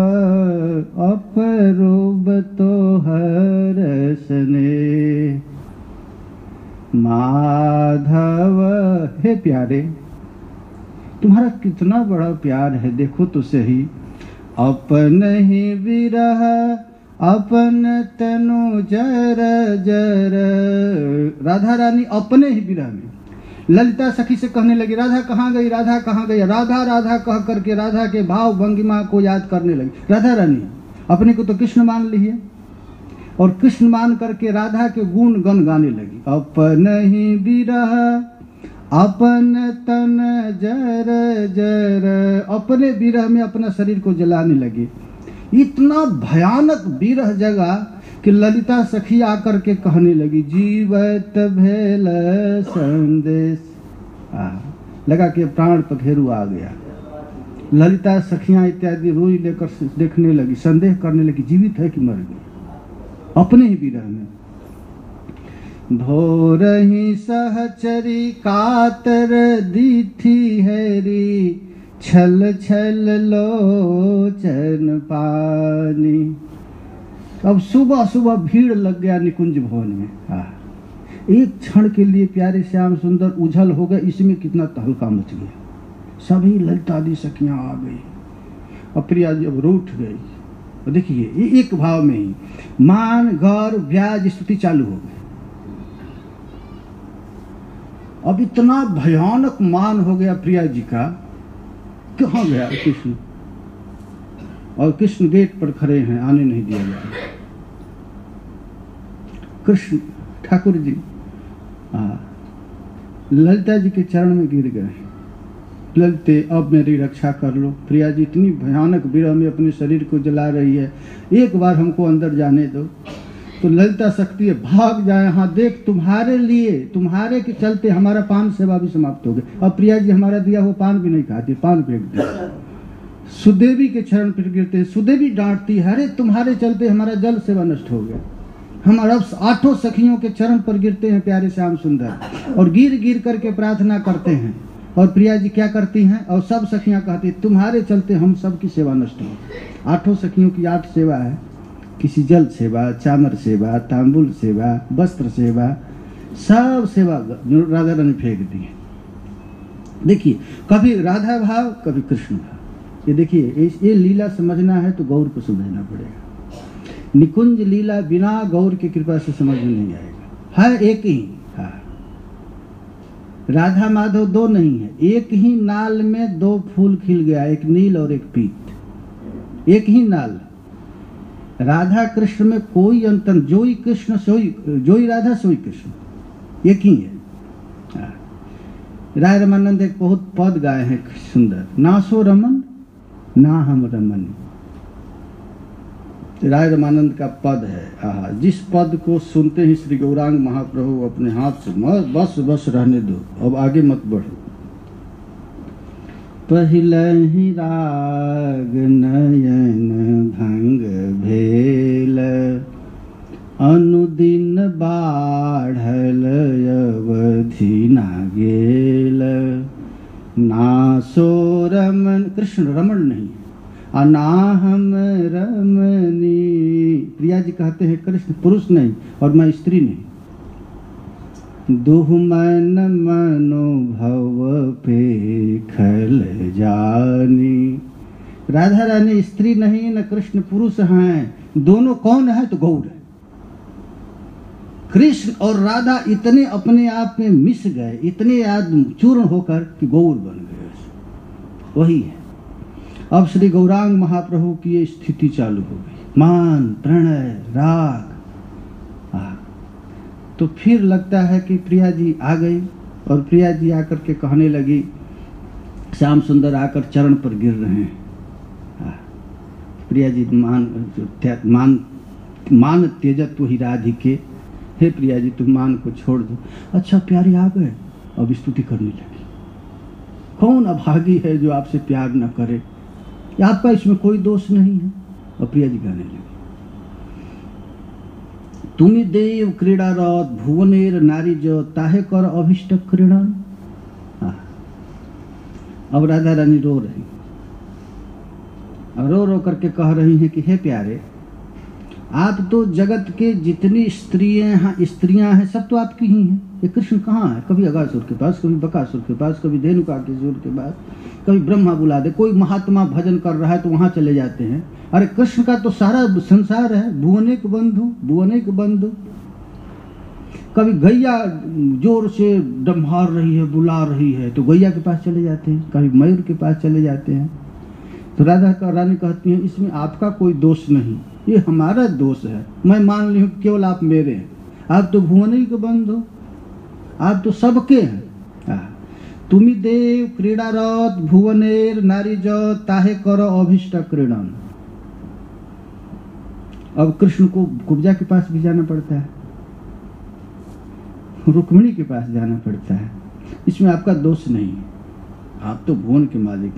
अपरूप तोहर सने, माधव हे प्यारे तुम्हारा कितना बड़ा प्यार है, देखो तो सही। अपन ही विरह अपन तनु जर जर। राधा रानी अपने ही विरह में ललिता सखी से कहने लगी, राधा कहाँ गई, राधा कहाँ गई। राधा राधा कह करके राधा के भाव भंगिमा को याद करने लगी। राधा रानी अपने को तो कृष्ण मान ली है, और कृष्ण मान करके राधा के गुण गण गाने लगी। अपन ही विरह अपन तन जर जर, अपने विरह में अपना शरीर को जलाने लगी। इतना भयानक विरह जगा कि ललिता सखी आकर के कहने लगी, जीवत भेल संदेश। लगा कि प्राण पखेरु आ गया, ललिता सखियां इत्यादि रोई लेकर देखने लगी, संदेह करने लगी जीवित है कि मर गई। अपने ही विरह में भोरहि सहचरी कातर दीथी हैरी, छल छल लोचन पानी। अब सुबह सुबह भीड़ लग गया निकुंज भवन में। एक क्षण के लिए प्यारे श्याम सुंदर उछल हो गए, इसमें कितना तहलका मच गया। सभी ललितादि सखियां आ गई और प्रिया जब रूठ गई, तो देखिए एक भाव में ही मान गौर व्याज स्तुति चालू हो गई। अब इतना भयानक मान हो गया प्रिया जी का, कहाँ गया कृष्ण? और कृष्ण गेट पर खड़े हैं, आने नहीं दिया जा रहा। कृष्ण ठाकुर जी ललिता जी के चरण में गिर गए। ललिते अब मेरी रक्षा कर लो, प्रिया जी इतनी भयानक विरह में अपने शरीर को जला रही है, एक बार हमको अंदर जाने दो। तो ललिता सकती है भाग जाए, हाँ देख तुम्हारे लिए, तुम्हारे के चलते हमारा पान सेवा भी समाप्त हो गई। अब प्रिया जी हमारा दिया वो पान भी नहीं खाती, पान फेंक दिया। सुदेवी के चरण पर गिरते हैं, सुदेवी डांटती है, अरे तुम्हारे चलते हमारा जल सेवा नष्ट हो गया। हमारा आठों सखियों के चरण पर गिरते हैं प्यारे श्याम सुंदर, और गिर गिर करके प्रार्थना करते हैं। और प्रिया जी क्या करती हैं? और सब सखियां कहती तुम्हारे चलते हम सब की सेवा नष्ट हो। आठों सखियों की 8 सेवा है, किसी जल सेवा, चामर सेवा, तांबुल सेवा, वस्त्र सेवा, सब सेवा राधा रानी फेंक दी। देखिए कभी राधा भाव कभी कृष्ण भाव। ये देखिए ये लीला समझना है तो गौर को समझना पड़ेगा। निकुंज लीला बिना गौर की कृपा से समझ में नहीं आएगा। है एक ही, हाँ राधा माधव दो नहीं है, एक ही नाल में 2 फूल खिल गया, एक नील और एक पीत, एक ही नाल। राधा कृष्ण में कोई अंतर, जोई कृष्ण सोई, जोई राधा सोई कृष्ण, एक ही है। राय रमानंद एक बहुत पद गाए हैं सुंदर, ना सो रमन ना हम रमन। राय रमानंद का पद है, जिस पद को सुनते ही श्री गौरांग महाप्रभु अपने हाथ से बस बस रहने दो, अब आगे मत बढ़ो। पहले ही राग नयन भंग भेल, अनुदिन बाढ़ल अवधि ना गेल। ना सो रमन, कृष्ण रमण नहीं, ना हम रमनी। प्रिया जी कहते हैं कृष्ण पुरुष नहीं और मैं स्त्री नहीं। दुह मन मनोभव पे खल जानी। राधा रानी स्त्री नहीं न कृष्ण पुरुष हैं, दोनों कौन है? तो गौर है। कृष्ण और राधा इतने अपने आप में मिस गए, इतने याद चूर्ण होकर कि गौर बन गए। वही है। अब श्री गौरांग महाप्रभु की ये स्थिति चालू हो गई, मान प्रणय राग। तो फिर लगता है कि प्रिया जी आ गई, और प्रिया जी आकर के कहने लगी, श्याम सुंदर आकर चरण पर गिर रहे हैं। प्रिया जी मान त्यजत्व ही राधिके, हे प्रिया जी तुम मान को छोड़ दो। अच्छा प्यारी आ गए, अब स्तुति करने लगी। कौन अभागी है जो आपसे प्यार न करे, आपका इसमें कोई दोष नहीं है। और प्रिया जी गाने लगी, तुम्ही देव क्रीड़ा रत भुवनेर नारी जो ताहे कर अभिष्ट क्रीड़न। अब राधा रानी रो रही, रो रो करके कह रही हैं कि हे प्यारे, आप तो जगत के जितनी स्त्रियां हैं सब तो आपकी ही हैं। ये कृष्ण कहाँ है? कभी अगासुर के पास, कभी बकासुर के पास, कभी धेनुकासुर के पास, कभी ब्रह्मा बुला दे, कोई महात्मा भजन कर रहा है तो वहां चले जाते हैं। अरे कृष्ण का तो सारा संसार है, भुवनेक बंधु। कभी गैया जोर से डम्भार रही है, बुला रही है तो गैया के पास चले जाते हैं, कभी मयूर के पास चले जाते हैं। तो राधा रानी कहती हैं इसमें आपका कोई दोष नहीं, ये हमारा दोष है। मैं मान ली हूँ केवल आप मेरे हैं, आप तो भुवनेक बंधु, आप तो सबके हैं। तुम्ही देव क्रीड़ारत भुवनेर नारी जो ताहे करो अभिष्ट क्रीड़न। अब कृष्ण को कुब्जा के पास भी जाना पड़ता है, रुक्मिणी के पास जाना पड़ता है। इसमें आपका दोष नहीं है, आप तो भुवन के मालिक।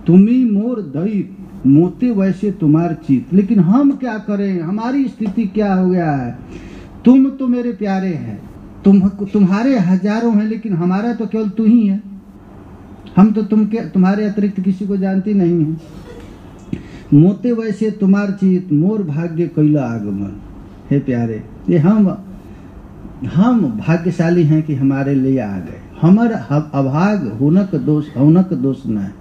तुम्ही मोर दैत, मोते वैसे तुम्हार चित। लेकिन हम क्या करें, हमारी स्थिति क्या हो गया है। तुम तो मेरे प्यारे हैं, तुम्हारे हजारों हैं, लेकिन हमारा तो केवल तू ही है। हम तो तुम्हारे अतिरिक्त किसी को जानती नहीं है। मोते वैसे तुम्हार चित, मोर भाग्य कैला आगमन। हे प्यारे, ये हम भाग्यशाली हैं कि हमारे लिए आ गए। हमर अभाग हुनक दोष न है।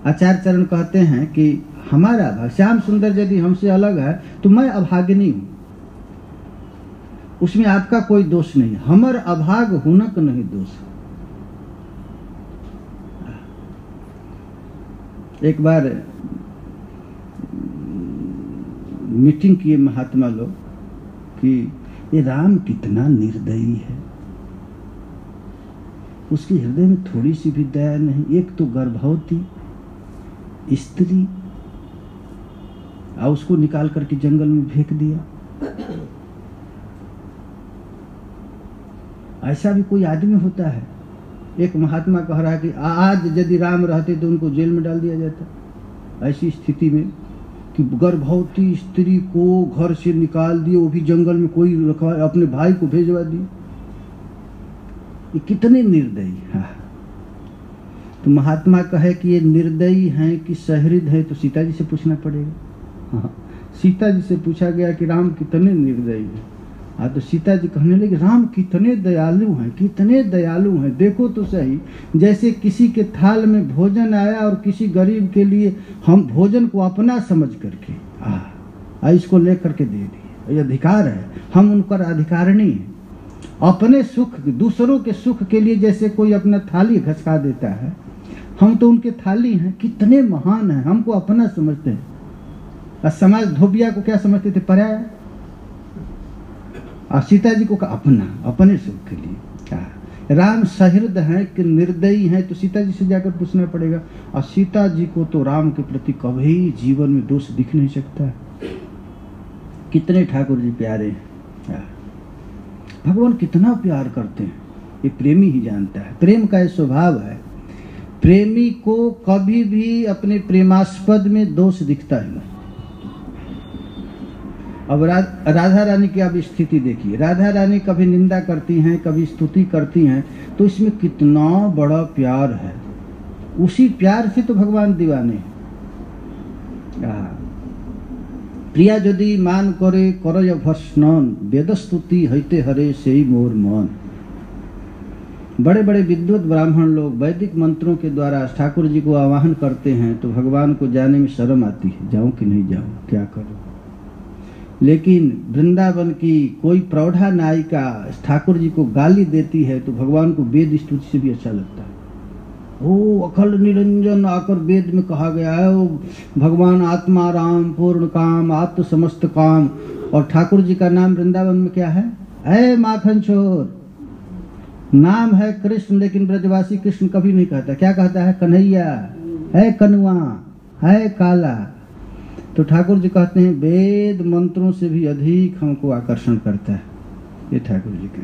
आचार्य चरण कहते हैं कि हमारा भाग, श्याम सुंदर यदि हमसे अलग है तो मैं अभागिनी हूं, उसमें आपका कोई दोष नहीं। हमर अभाग हुनक नहीं दोष। एक बार मीटिंग किए महात्मा लोग कि ये राम कितना निर्दयी है, उसके हृदय में थोड़ी सी भी दया नहीं। एक तो गर्भवती स्त्री, और उसको निकाल करके जंगल में फेंक दिया। ऐसा भी कोई आदमी होता है? एक महात्मा कह रहा है कि आज यदि राम रहते तो उनको जेल में डाल दिया जाता। ऐसी स्थिति में कि गर्भवती स्त्री को घर से निकाल दिए, वो भी जंगल में कोई रखवा, अपने भाई को भेजवा दिए। ये कितने निर्दयी। हाँ, तो महात्मा कहे कि ये निर्दयी हैं कि सहृद है, तो सीता जी से पूछना पड़ेगा। हाँ, सीता जी से पूछा गया कि राम कितने निर्दयी हैं। हाँ, तो सीता जी कहने लगे राम कितने दयालु हैं, कितने दयालु हैं। देखो तो सही, जैसे किसी के थाल में भोजन आया और किसी गरीब के लिए हम भोजन को अपना समझ करके इसको लेकर के दे दिए। ये अधिकार है, हम उनका अधिकारिणी हैं। अपने सुख, दूसरों के सुख के लिए जैसे कोई अपना थाली घसका देता है, हम तो उनके थाली हैं। कितने महान हैं, हमको अपना समझते हैं। और समाज धोबिया को क्या समझते थे, पराया। और सीता जी को अपना, अपने सुख के लिए। क्या राम सहृद हैं कि निर्दयी हैं, तो सीता जी से जाकर पूछना पड़ेगा। और सीता जी को तो राम के प्रति कभी जीवन में दोष दिख नहीं सकता। कितने ठाकुर जी प्यारे हैं, भगवान कितना प्यार करते हैं, ये प्रेमी ही जानता है। प्रेम का ये स्वभाव है, प्रेमी को कभी भी अपने प्रेमास्पद में दोष दिखता है नहीं। अब राधा रानी की अब स्थिति देखिए। राधा रानी कभी निंदा करती हैं, कभी स्तुति करती हैं, तो इसमें कितना बड़ा प्यार है। उसी प्यार से तो भगवान दीवाने हैं। प्रिया यदि मान करे करय भस्नन, वेद स्तुति हईते हरे सेई मोर मन। बड़े बड़े विद्वत ब्राह्मण लोग वैदिक मंत्रों के द्वारा ठाकुर जी को आवाहन करते हैं, तो भगवान को जाने में शर्म आती है, जाऊं कि नहीं जाऊं, क्या करूं। लेकिन वृंदावन की कोई प्रौढ़ा नायिका ठाकुर जी को गाली देती है, तो भगवान को वेद स्तुति से भी अच्छा लगता है। ओ अखल निरंजन आकर वेद में कहा गया है, ओ भगवान आत्मा राम पूर्ण काम आत्म समस्त काम। और ठाकुर जी का नाम वृंदावन में क्या है, ऐ माखन चोर। नाम है कृष्ण, लेकिन ब्रजवासी कृष्ण कभी नहीं कहता। क्या कहता है, कन्हैया, है कनुआ, है काला। तो ठाकुर जी कहते हैं वेद मंत्रों से भी अधिक हमको आकर्षण करता है ये ठाकुर जी के।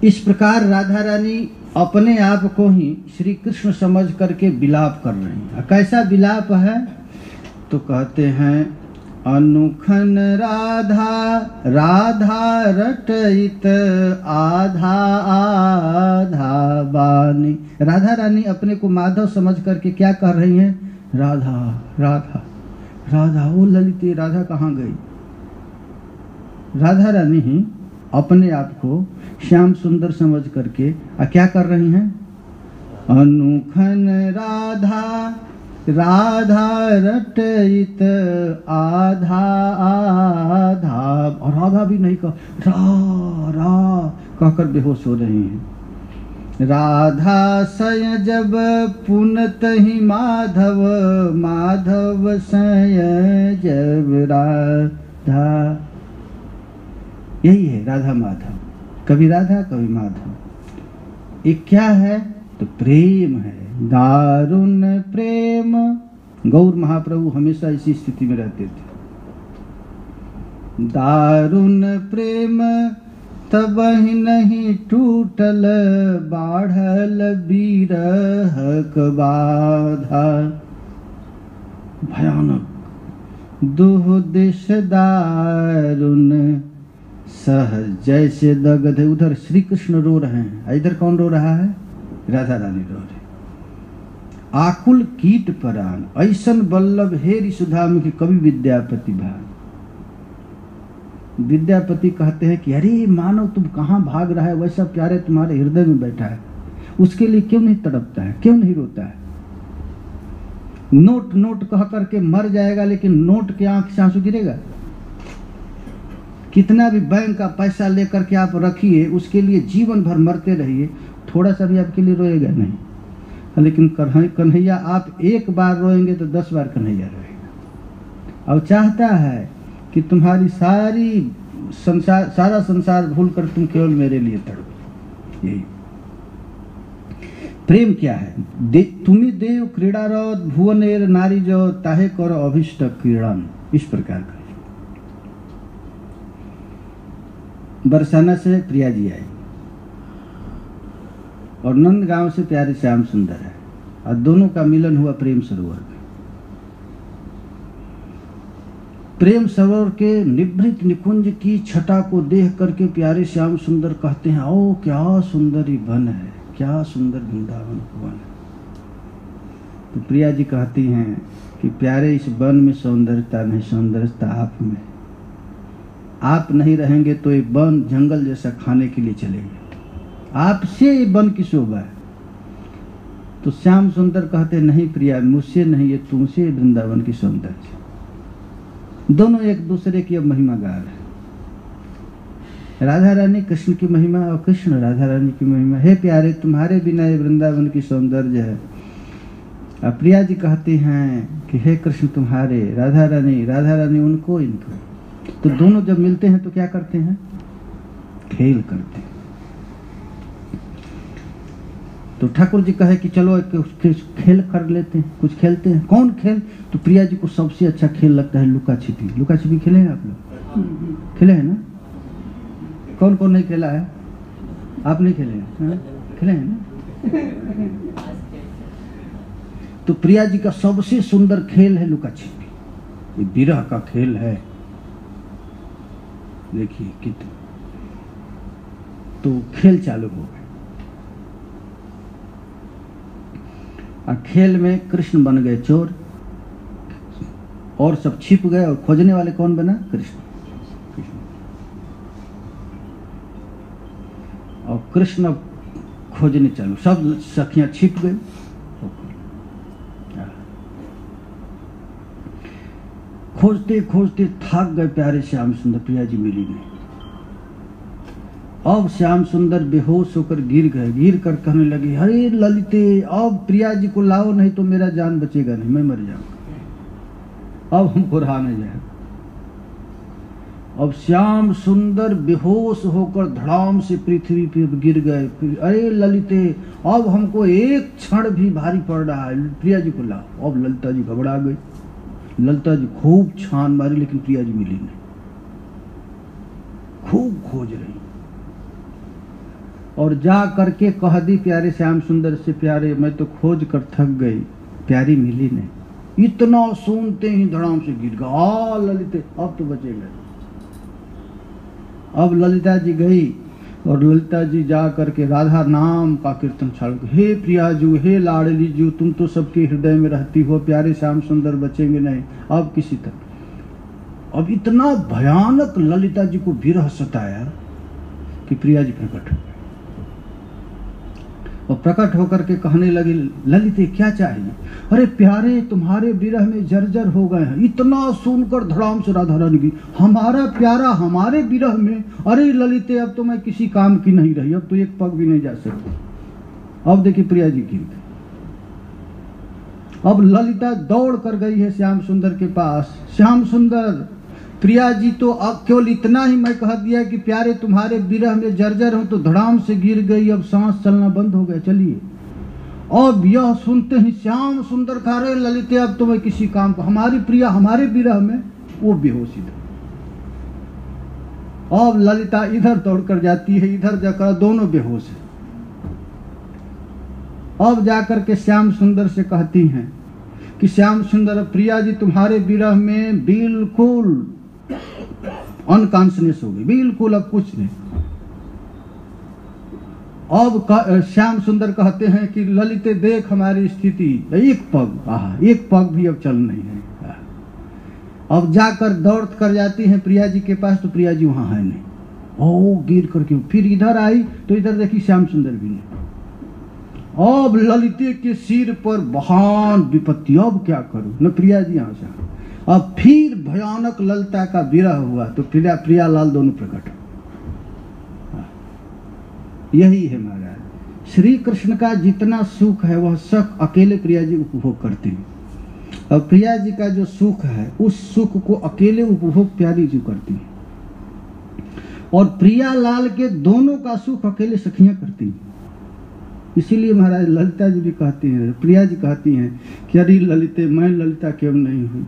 इस प्रकार राधा रानी अपने आप को ही श्री कृष्ण समझ करके विलाप कर रही हैं। कैसा विलाप है, तो कहते हैं अनुखन राधा राधा रटइत आधा आधा बानी। राधा रानी अपने को माधव समझ करके क्या कर रही हैं, राधा राधा राधा। वो ललिते राधा कहाँ गई। राधा रानी ही अपने आप को श्याम सुंदर समझ करके क्या कर रही हैं, अनुखन राधा राधा रटइत आधा आधा। और राधा भी नहीं कह, रा रा कहकर बेहोश हो रही हैं। राधा सय जब पुनत ही माधव, माधव सय जब राधा। यही है राधा माधव, कभी राधा कभी माधव। ये क्या है, तो प्रेम है, दारुण प्रेम। गौर महाप्रभु हमेशा इसी स्थिति में रहते थे। दारुण प्रेम तब ही नहीं टूटल बाढ़ल बिरह बाधा। भयानक दुह देश दारुण सह जैसे दगध। उधर श्री कृष्ण रो रहे हैं, इधर कौन रो रहा है? राधा रानी रो रही। आकुल कीट परान ऐसन बल्लभ हेरि सुधामुखी कवि विद्यापति भान। विद्यापति कहते हैं कि अरे मानो तुम कहाँ भाग रहा है, वैसा प्यारे तुम्हारे हृदय में बैठा है, उसके लिए क्यों नहीं तड़पता है, क्यों नहीं रोता है? नोट नोट कह करके मर जाएगा, लेकिन नोट के आंख से आंसू गिरेगा? कितना भी बैंक का पैसा लेकर के आप रखिए, उसके लिए जीवन भर मरते रहिए, थोड़ा सा भी आपके लिए रोएगा नहीं। लेकिन कन्हैया आप एक बार रोएंगे तो 10 बार कन्हैया रोएगा। और चाहता है कि तुम्हारी सारा संसार भूल कर तुम केवल मेरे लिए तड़पो। यही प्रेम क्या है? तुम्ही देव क्रीड़ा रत भुवनेर नारी जो ताहे कर अभिष्ट क्रीड़न। इस प्रकार का बरसाना से प्रिया जी आई और नंदगांव से प्यारे श्याम सुंदर है, और दोनों का मिलन हुआ प्रेम सरोवर में। प्रेम सरोवर के निभृत निकुंज की छटा को देख करके प्यारे श्याम सुंदर कहते हैं, ओ क्या सुंदर वन है, क्या सुंदर वृंदावन वन है। तो प्रिया जी कहती हैं कि प्यारे इस वन में सौंदर्यता नहीं, सौंदर्यता आप में। आप नहीं रहेंगे तो ये वन जंगल जैसा खाने के लिए चलेगा, आपसे ये वन की शोभा है। तो श्याम सुंदर कहते नहीं प्रिया, मुझसे नहीं, ये तुमसे वृंदावन की सौंदर्य। दोनों एक दूसरे की अब महिमा गा रहे हैं। राधा रानी कृष्ण की महिमा और कृष्ण राधा रानी की महिमा। हे प्यारे, तुम्हारे बिना ये वृंदावन की सौंदर्य है। अब प्रिया जी कहती हैं कि हे कृष्ण तुम्हारे, राधा रानी उनको, इनको। तो दोनों जब मिलते हैं तो क्या करते हैं? खेल करते हैं। तो ठाकुर जी कहे कि चलो खेल कर लेते हैं, कुछ खेलते हैं। कौन खेल? तो प्रिया जी को सबसे अच्छा खेल लगता है लुका छिपी। लुका छिपी खेले हैं आप लोग? खेले हैं ना? कौन कौन नहीं खेला है? आप नहीं खेले हैं? खेले हैं ना? तो प्रिया जी का सबसे सुंदर खेल है लुका छिपी। ये विरह का खेल है, देखिए कितना। तो खेल चालू हो गया और खेल में कृष्ण बन गए चोर और सब छिप गए, और खोजने वाले कौन बना? कृष्ण। और कृष्ण खोजने चालू, सब सखियां छिप गई। खोजते खोजते थक गए प्यारे श्याम सुंदर, प्रिया जी मिली नहीं। अब श्याम सुंदर बेहोश होकर गिर गए। गिर कर कहने लगे, अरे ललिते, अब प्रिया जी को लाओ, नहीं तो मेरा जान बचेगा नहीं, मैं मर जाऊंगा, अब हमको रहा नहीं जाएगा। अब श्याम सुंदर बेहोश होकर धड़ाम से पृथ्वी पर गिर गए। अरे ललिते, अब हमको एक क्षण भी भारी पड़ रहा है, प्रिया जी को लाओ। अब ललिता जी घबरा गई। ललिता जी खूब छान मारी, लेकिन प्रिया जी मिली नहीं। खूब खोज रही और जा करके कह दी प्यारे श्याम सुंदर से, प्यारे मैं तो खोज कर थक गई, प्यारी मिली नहीं। इतना सुनते ही धड़ाम से गिर गया। ललिते, अब तो बचेगा। अब ललिता जी गई और ललिता जी जा करके राधा नाम का कीर्तन चालू। हे प्रियाजू, हे लाडली जू, तुम तो सबके हृदय में रहती हो, प्यारे श्याम सुंदर बचेंगे नहीं अब किसी तरह। अब इतना भयानक ललिता जी को विरह सताया कि प्रिया जी प्रकट हो गए और प्रकट होकर के कहने लगी, ललिते क्या चाहिए? अरे प्यारे, तुम्हारे विरह में जर्जर हो गए हैं। इतना सुनकर धड़ाम से राधा रानी की, हमारा प्यारा हमारे विरह में? अरे ललिते, अब तो मैं किसी काम की नहीं रही, अब तो एक पग भी नहीं जा सकती। अब देखिए प्रिया जी की, अब ललिता दौड़ कर गई है श्याम सुंदर के पास। श्याम सुंदर, प्रिया जी तो अब केवल इतना ही मैं कह दिया कि प्यारे तुम्हारे विरह में जर्जर हूं, तो धड़ाम से गिर गई, अब सांस चलना बंद हो गया, चलिए। अब यह सुनते ही श्याम सुंदर कह रहे, ललिते अब तो मैं किसी काम को, हमारी प्रिया हमारे विरह में, वो बेहोशी था। अब ललिता इधर दौड़ कर जाती है, इधर जाकर दोनों बेहोश है। अब जाकर के श्याम सुंदर से कहती हैं कि श्याम सुंदर, प्रिया जी तुम्हारे विरह में बिल्कुल अनकॉन्शियस हो गई, बिल्कुल अब कुछ नहीं। अब श्याम सुंदर कहते हैं कि ललिते देख हमारी स्थिति, एक पग भी अब चल नहीं है। अब जाकर दौड़ कर जाती हैं प्रिया जी के पास, तो प्रिया जी वहां है नहीं। ओ गिर करके फिर इधर आई तो इधर देखी श्याम सुंदर भी नहीं। अब ललिते के सिर पर महान विपत्ति, अब क्या करूं, न प्रिया जी यहां से। अब फिर भयानक ललिता का विरह हुआ तो प्रियालाल दोनों प्रकट। यही है महाराज, श्री कृष्ण का जितना सुख है वह सुख अकेले प्रिया जी उपभोग करते हैं, और प्रिया जी का जो सुख है उस सुख को अकेले उपभोग प्यारी जी करती हैं, और प्रियालाल के दोनों का सुख अकेले सखियां करती हैं। इसीलिए महाराज ललिता जी भी कहती हैं, प्रिया जी कहती हैं कि अरे ललिते, मैं ललिता क्यों नहीं हुई,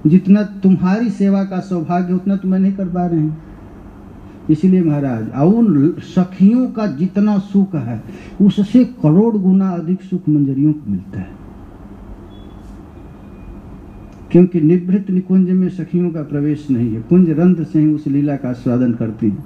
जितना तुम्हारी सेवा का सौभाग्य उतना तो मैं नहीं कर पा रही। इसीलिए महाराज उन सखियों का जितना सुख है उससे करोड़ गुना अधिक सुख मंजरियों को मिलता है, क्योंकि निभृत निकुंज में सखियों का प्रवेश नहीं है, कुंज रंध्र से ही उस लीला का आस्वादन करती हैं,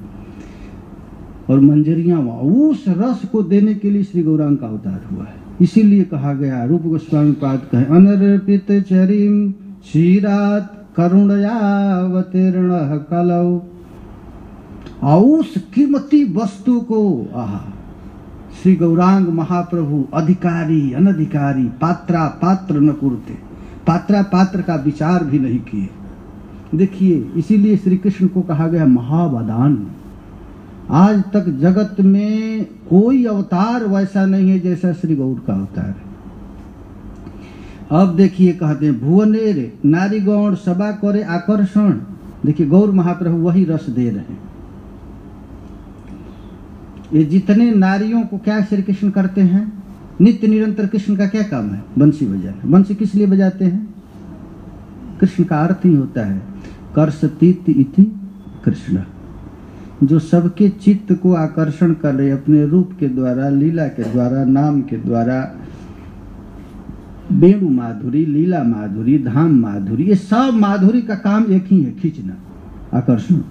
और मंजरियां उस रस को देने के लिए श्री गौरांग का अवतार हुआ है। इसीलिए कहा गया, रूप गोस्वामी पाद कहे, अनर्पित चरिम क्षीरात करुणयावतीर्ण कलौ, उस कीमती वस्तु को श्री गौरांग महाप्रभु अधिकारी अनधिकारी पात्रा पात्र न कुरते, पात्रा पात्र का विचार भी नहीं किए। देखिए इसीलिए श्री कृष्ण को कहा गया महावदान। आज तक जगत में कोई अवतार वैसा नहीं है जैसा श्री गौर का अवतार है। अब देखिए कहते हैं, भुवनेर नारी गौण सभा करे आकर्षण। देखिए गौर महाप्रभु वही रस दे रहे हैं। ये जितने नारियों को क्या श्री कृष्ण करते हैं, नित्य निरंतर कृष्ण का क्या काम है, बंसी बजाना। बंसी किस लिए बजाते हैं, कृष्ण का अर्थ ही होता है कर्षतीत इति कृष्ण, जो सबके चित्त को आकर्षण कर रहे अपने रूप के द्वारा, लीला के द्वारा, नाम के द्वारा, वेणु माधुरी, लीला माधुरी, धाम माधुरी, ये सब माधुरी का काम एक ही है, खींचना, आकर्षण।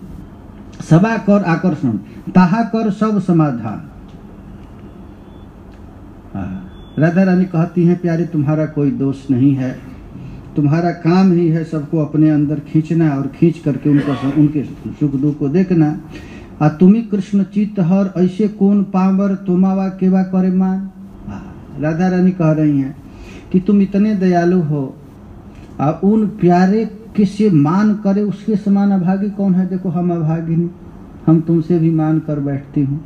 सबा कर आकर्षण, ताहा कर सब समाधान। राधा रानी कहती हैं, प्यारे तुम्हारा कोई दोष नहीं है, तुम्हारा काम ही है सबको अपने अंदर खींचना और खींच करके उनके सुख दुख को देखना। आ तुम्ही कृष्ण चित्त हर ऐसे कौन पावर तुमावा केवा करे मान। राधा रानी कह रही हैं कि तुम इतने दयालु हो, उन प्यारे किसे मान करे उसके समान अभागी कौन है। देखो हम अभागिनी, हम तुमसे भी मान कर बैठती हूँ।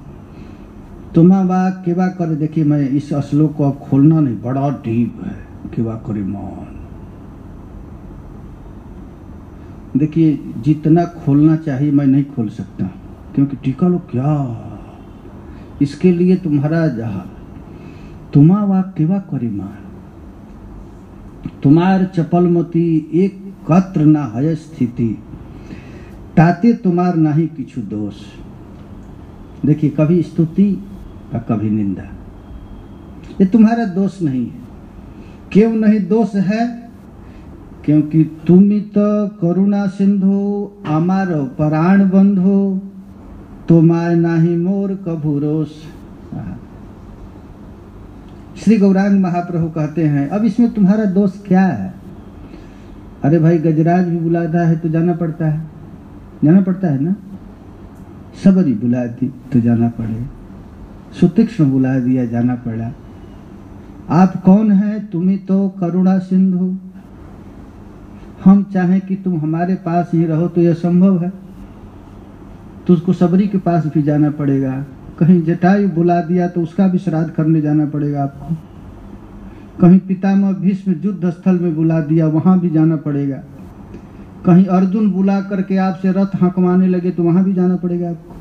तुमावा केवा करे, देखिए मैं इस श्लोक को अब खोलना नहीं, बड़ा डीप है, केवा करे मान। देखिए जितना खोलना चाहिए मैं नहीं खोल सकता, क्योंकि टीका लो क्या, इसके लिए तुम्हारा जहा तुमावा केवा करे मान, तुम्हार चपलमती एक कत्र ना है स्थिति, ताते तुम्हार नहीं किछु दोष। देखिए कभी स्तुति और कभी निंदा, ये तुम्हारा दोष नहीं है। क्यों नहीं दोष है, क्योंकि तुम तो करुणा सिंधु अमार प्राण बंधु, तुम्हार नाही मोर कभू रोष। श्री गौरांग महाप्रभु कहते हैं, अब इसमें तुम्हारा दोष क्या है। अरे भाई गजराज भी बुलाता है तो जाना पड़ता है, जाना पड़ता है ना। सबरी बुला दी तो जाना पड़े, सुतीक्ष्ण बुला दिया जाना पड़ा। आप कौन है, तुम्ही तो करुणा सिंधु। हम चाहें कि तुम हमारे पास ही रहो तो यह संभव है, तो उसको सबरी के पास भी जाना पड़ेगा। कहीं जटायु बुला दिया तो उसका भी श्राद्ध करने जाना पड़ेगा आपको। कहीं पितामह भीष्म युद्ध स्थल में बुला दिया, वहां भी जाना पड़ेगा। कहीं अर्जुन बुला करके आपसे रथ हंकवाने लगे तो वहां भी जाना पड़ेगा आपको।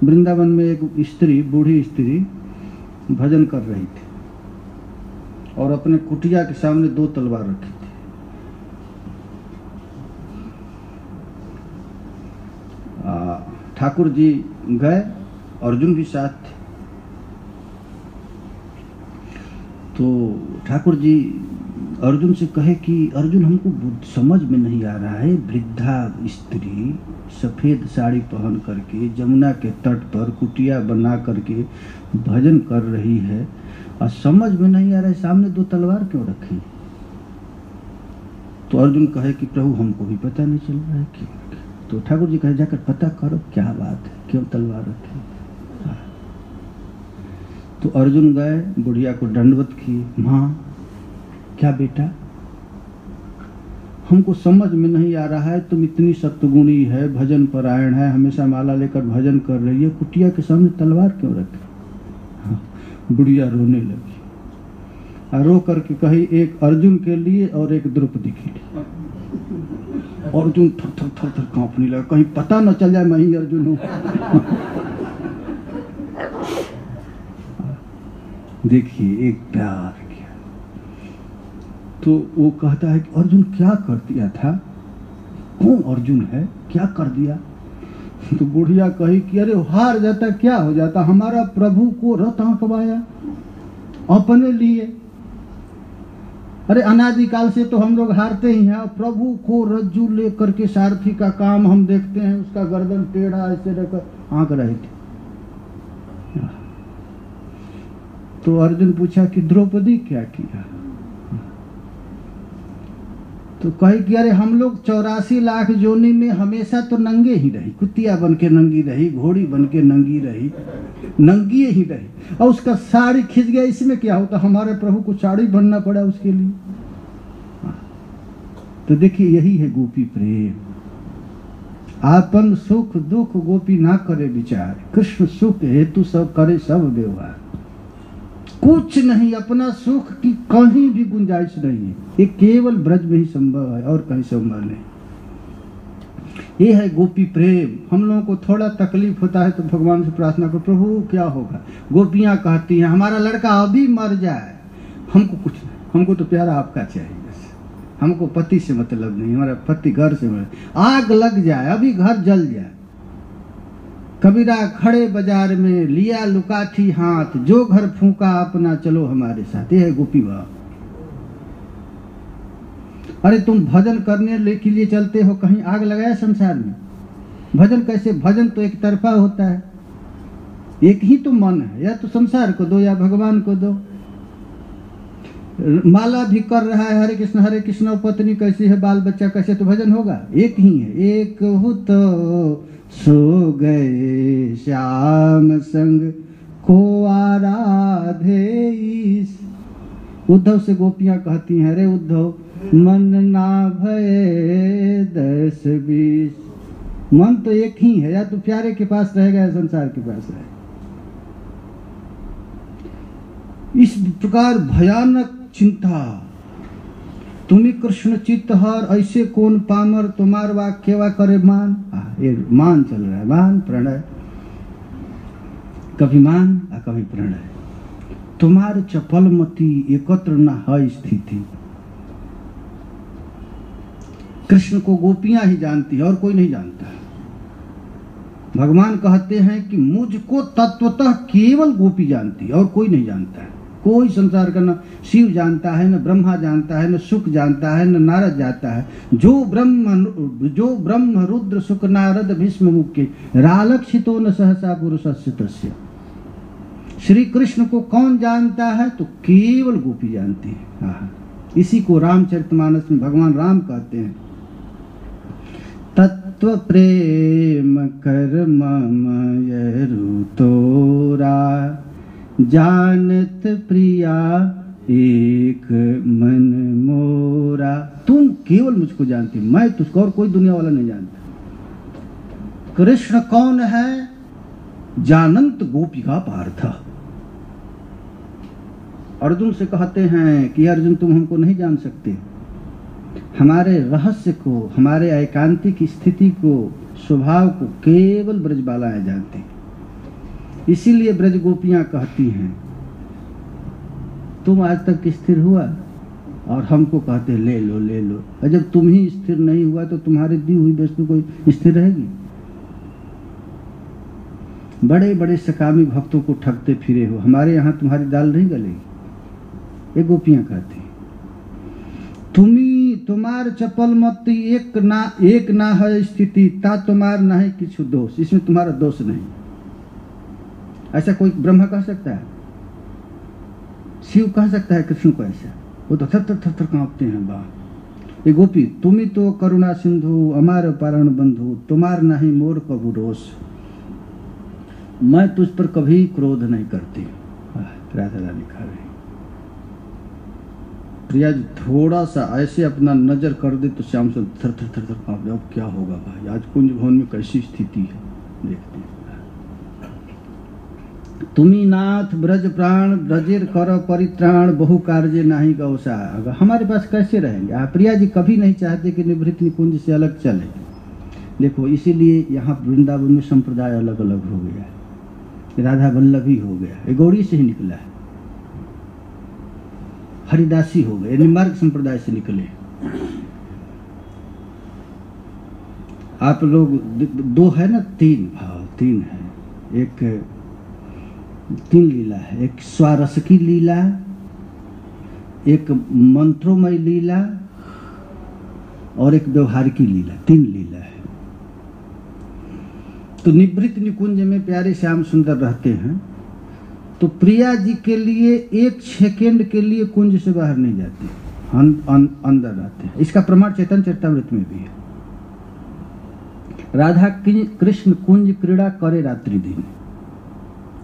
वृंदावन में एक स्त्री, बूढ़ी स्त्री भजन कर रही थी और अपने कुटिया के सामने 2 तलवार रखी थी। ठाकुर जी गए, अर्जुन भी साथ थे। तो ठाकुर जी अर्जुन से कहे कि अर्जुन हमको समझ में नहीं आ रहा है, वृद्धा स्त्री सफ़ेद साड़ी पहन करके जमुना के तट पर कुटिया बना करके भजन कर रही है और समझ में नहीं आ रहा है सामने 2 तलवार क्यों रखी। तो अर्जुन कहे कि प्रभु हमको भी पता नहीं चल रहा है क्यों। तो ठाकुर जी कहे जाकर पता करो क्या बात है, क्यों तलवार रखी। तो अर्जुन गए, बुढ़िया को दंडवत की, माँ क्या बेटा, हमको समझ में नहीं आ रहा है, तुम इतनी सत्गुणी है, भजन परायण है, हमेशा माला लेकर भजन कर रही है, कुटिया के सामने तलवार क्यों रखी। बुढ़िया रोने लगी और रो करके कही एक अर्जुन के लिए और एक द्रौपदी के लिए। अर्जुन थर थर थर थर कांपने लगा, कहीं पता न चल जाए मैं ही अर्जुन हूं। देखिए एक प्यार किया। तो वो कहता है कि अर्जुन क्या कर दिया था, कौन अर्जुन है, क्या कर दिया। तो बुढ़िया कही कि अरे हार जाता क्या हो जाता, हमारा प्रभु को रथ हाँकवाया अपने लिए। अरे अनादिकाल से तो हम लोग हारते ही हैं, प्रभु को रज्जू लेकर के सारथी का काम हम देखते हैं, उसका गर्दन टेढ़ा ऐसे रखकर हाँक रहे थे। तो अर्जुन पूछा कि द्रौपदी क्या किया। तो कहे कि अरे हम लोग 84 लाख जोनी में हमेशा तो नंगे ही रही, कुतिया बन के नंगी रही, घोड़ी बन के नंगी रही, नंगी ही रही, और उसका साड़ी खिंच गया, इसमें क्या होता, हमारे प्रभु को साड़ी बनना पड़ा उसके लिए। तो देखिए यही है गोपी प्रेम। आपन सुख दुख गोपी ना करे विचार, कृष्ण सुख हेतु सब करे सब व्यवहार। कुछ नहीं, अपना सुख की कहीं भी गुंजाइश नहीं है, ये केवल ब्रज में ही संभव है और कहीं संभव नहीं। ये है गोपी प्रेम। हम लोगों को थोड़ा तकलीफ होता है तो भगवान से प्रार्थना करो, प्रभु क्या होगा। गोपियां कहती हैं हमारा लड़का अभी मर जाए, हमको कुछ नहीं, हमको तो प्यारा आपका चाहिए, बस हमको पति से मतलब नहीं, हमारा पति घर से आग लग जाए, अभी घर जल जाए। कबीरा खड़े बाजार में लिया लुकाठी हाथ, जो घर फूका अपना चलो हमारे साथ। ये है गोपी भाव। अरे तुम भजन करने के लिए चलते हो, कहीं आग लगाया संसार में। भजन कैसे, भजन तो एक तरफा होता है, एक ही तो मन है, या तो संसार को दो या भगवान को दो। माला भी कर रहा है हरे कृष्ण, पत्नी कैसी है, बाल बच्चा कैसे, तो भजन होगा। एक ही है, एक हो तो सो गए श्याम संग को आराधे ईश। उद्धव से गोपियां कहती हैं, अरे उद्धव मन ना भये 10-20। मन तो एक ही है, या तो प्यारे के पास रहेगा या संसार के पास रहेगा। इस प्रकार भयानक चिंता, तुम्ही कृष्ण चित्त हर, ऐसे कौन पामर, तुम्हार वाक्यवा करे मान। ये मान चल रहा है, मान प्रणय, कभी मान और कभी प्रणय। तुम्हारे चपल मती एकत्र न है स्थिति। कृष्ण को गोपियां ही जानती है और कोई नहीं जानता। भगवान कहते हैं कि मुझको तत्वतः केवल गोपी जानती है और कोई नहीं जानता है। कोई संसार का न शिव जानता है, न ब्रह्मा जानता है, न सुख जानता है, न नारद जानता है। जो ब्रह्म रुद्र सुख नारद भीष्म मुख्य रालक्षितो न सहसा पुरुषस्य तस्य। श्री कृष्ण को कौन जानता है, तो केवल गोपी जानती है। इसी को रामचरितमानस में भगवान राम कहते हैं, तत्व प्रेम कर ममय तोरा, जानत प्रिया एक मन मोरा। तुम केवल मुझको जानती, मैं तुझको, और कोई दुनिया वाला नहीं जानता। कृष्ण कौन है, जानंत गोपिका पार्थ। अर्जुन से कहते हैं कि अर्जुन तुम हमको नहीं जान सकते, हमारे रहस्य को, हमारे एकांतिक स्थिति को, स्वभाव को केवल ब्रजबालाएं जानती। इसीलिए ब्रज गोपियां कहती हैं तुम आज तक स्थिर हुआ, और हमको कहते ले लो ले लो। और जब तुम ही स्थिर नहीं हुआ तो तुम्हारी दी हुई वस्तु कोई स्थिर रहेगी। बड़े बड़े सकामी भक्तों को ठगते फिरे हो, हमारे यहाँ तुम्हारी दाल नहीं गलेगी। ये गोपियाँ कहती तुम्हार चपल मत एक ना है स्थिति ता तुम्हार नहीं किछु दोष, इसमें तुम्हारा दोष नहीं। ऐसा कोई ब्रह्मा कह सकता है? शिव कह सकता है कृष्ण को ऐसा? वो तो थर थर थर कांपते हैं। वाह। ये गोपी तुम्ही तो करुणा सिंधु अमार पारण बंधु तुम्हार नहीं मोर कबू रोष, मैं तुझ पर कभी क्रोध नहीं करती। राधा रानी कह रही प्रिया जी थोड़ा सा ऐसे अपना नजर कर दे तो श्याम सुंदर थर थर थर थर कांप जाए। अब क्या होगा भाई, आज कुंज भवन में कैसी स्थिति है देखते हैं। तुम्ही नाथ ब्रज प्राण ब्रजेर कर परित्राण बहु कार्य नहीं गौसा। अगर हमारे पास कैसे रहेंगे? प्रिया जी कभी नहीं चाहते कि निवृत्त निकुंज से अलग चले। देखो इसीलिए यहाँ वृंदावन में संप्रदाय अलग अलग हो गया है। राधा वल्लभी हो गया, ये गौड़ी से ही निकला है। हरिदासी हो गए, निम्बार्क संप्रदाय से निकले। आप लोग दो है ना, तीन भाव, तीन है। एक तीन लीला है, एक स्वारस की लीला, एक मंत्रोमय लीला और एक व्यवहारिकी लीला। तीन लीला है। तो निवृत्त निकुंज में प्यारे श्याम सुंदर रहते हैं तो प्रिया जी के लिए एक सेकेंड के लिए कुंज से बाहर नहीं जाते, अंदर रहते हैं। इसका प्रमाण चैतन्य चरितामृत में भी है। राधा कृष्ण कुंज क्रीड़ा करे रात्रि दिन।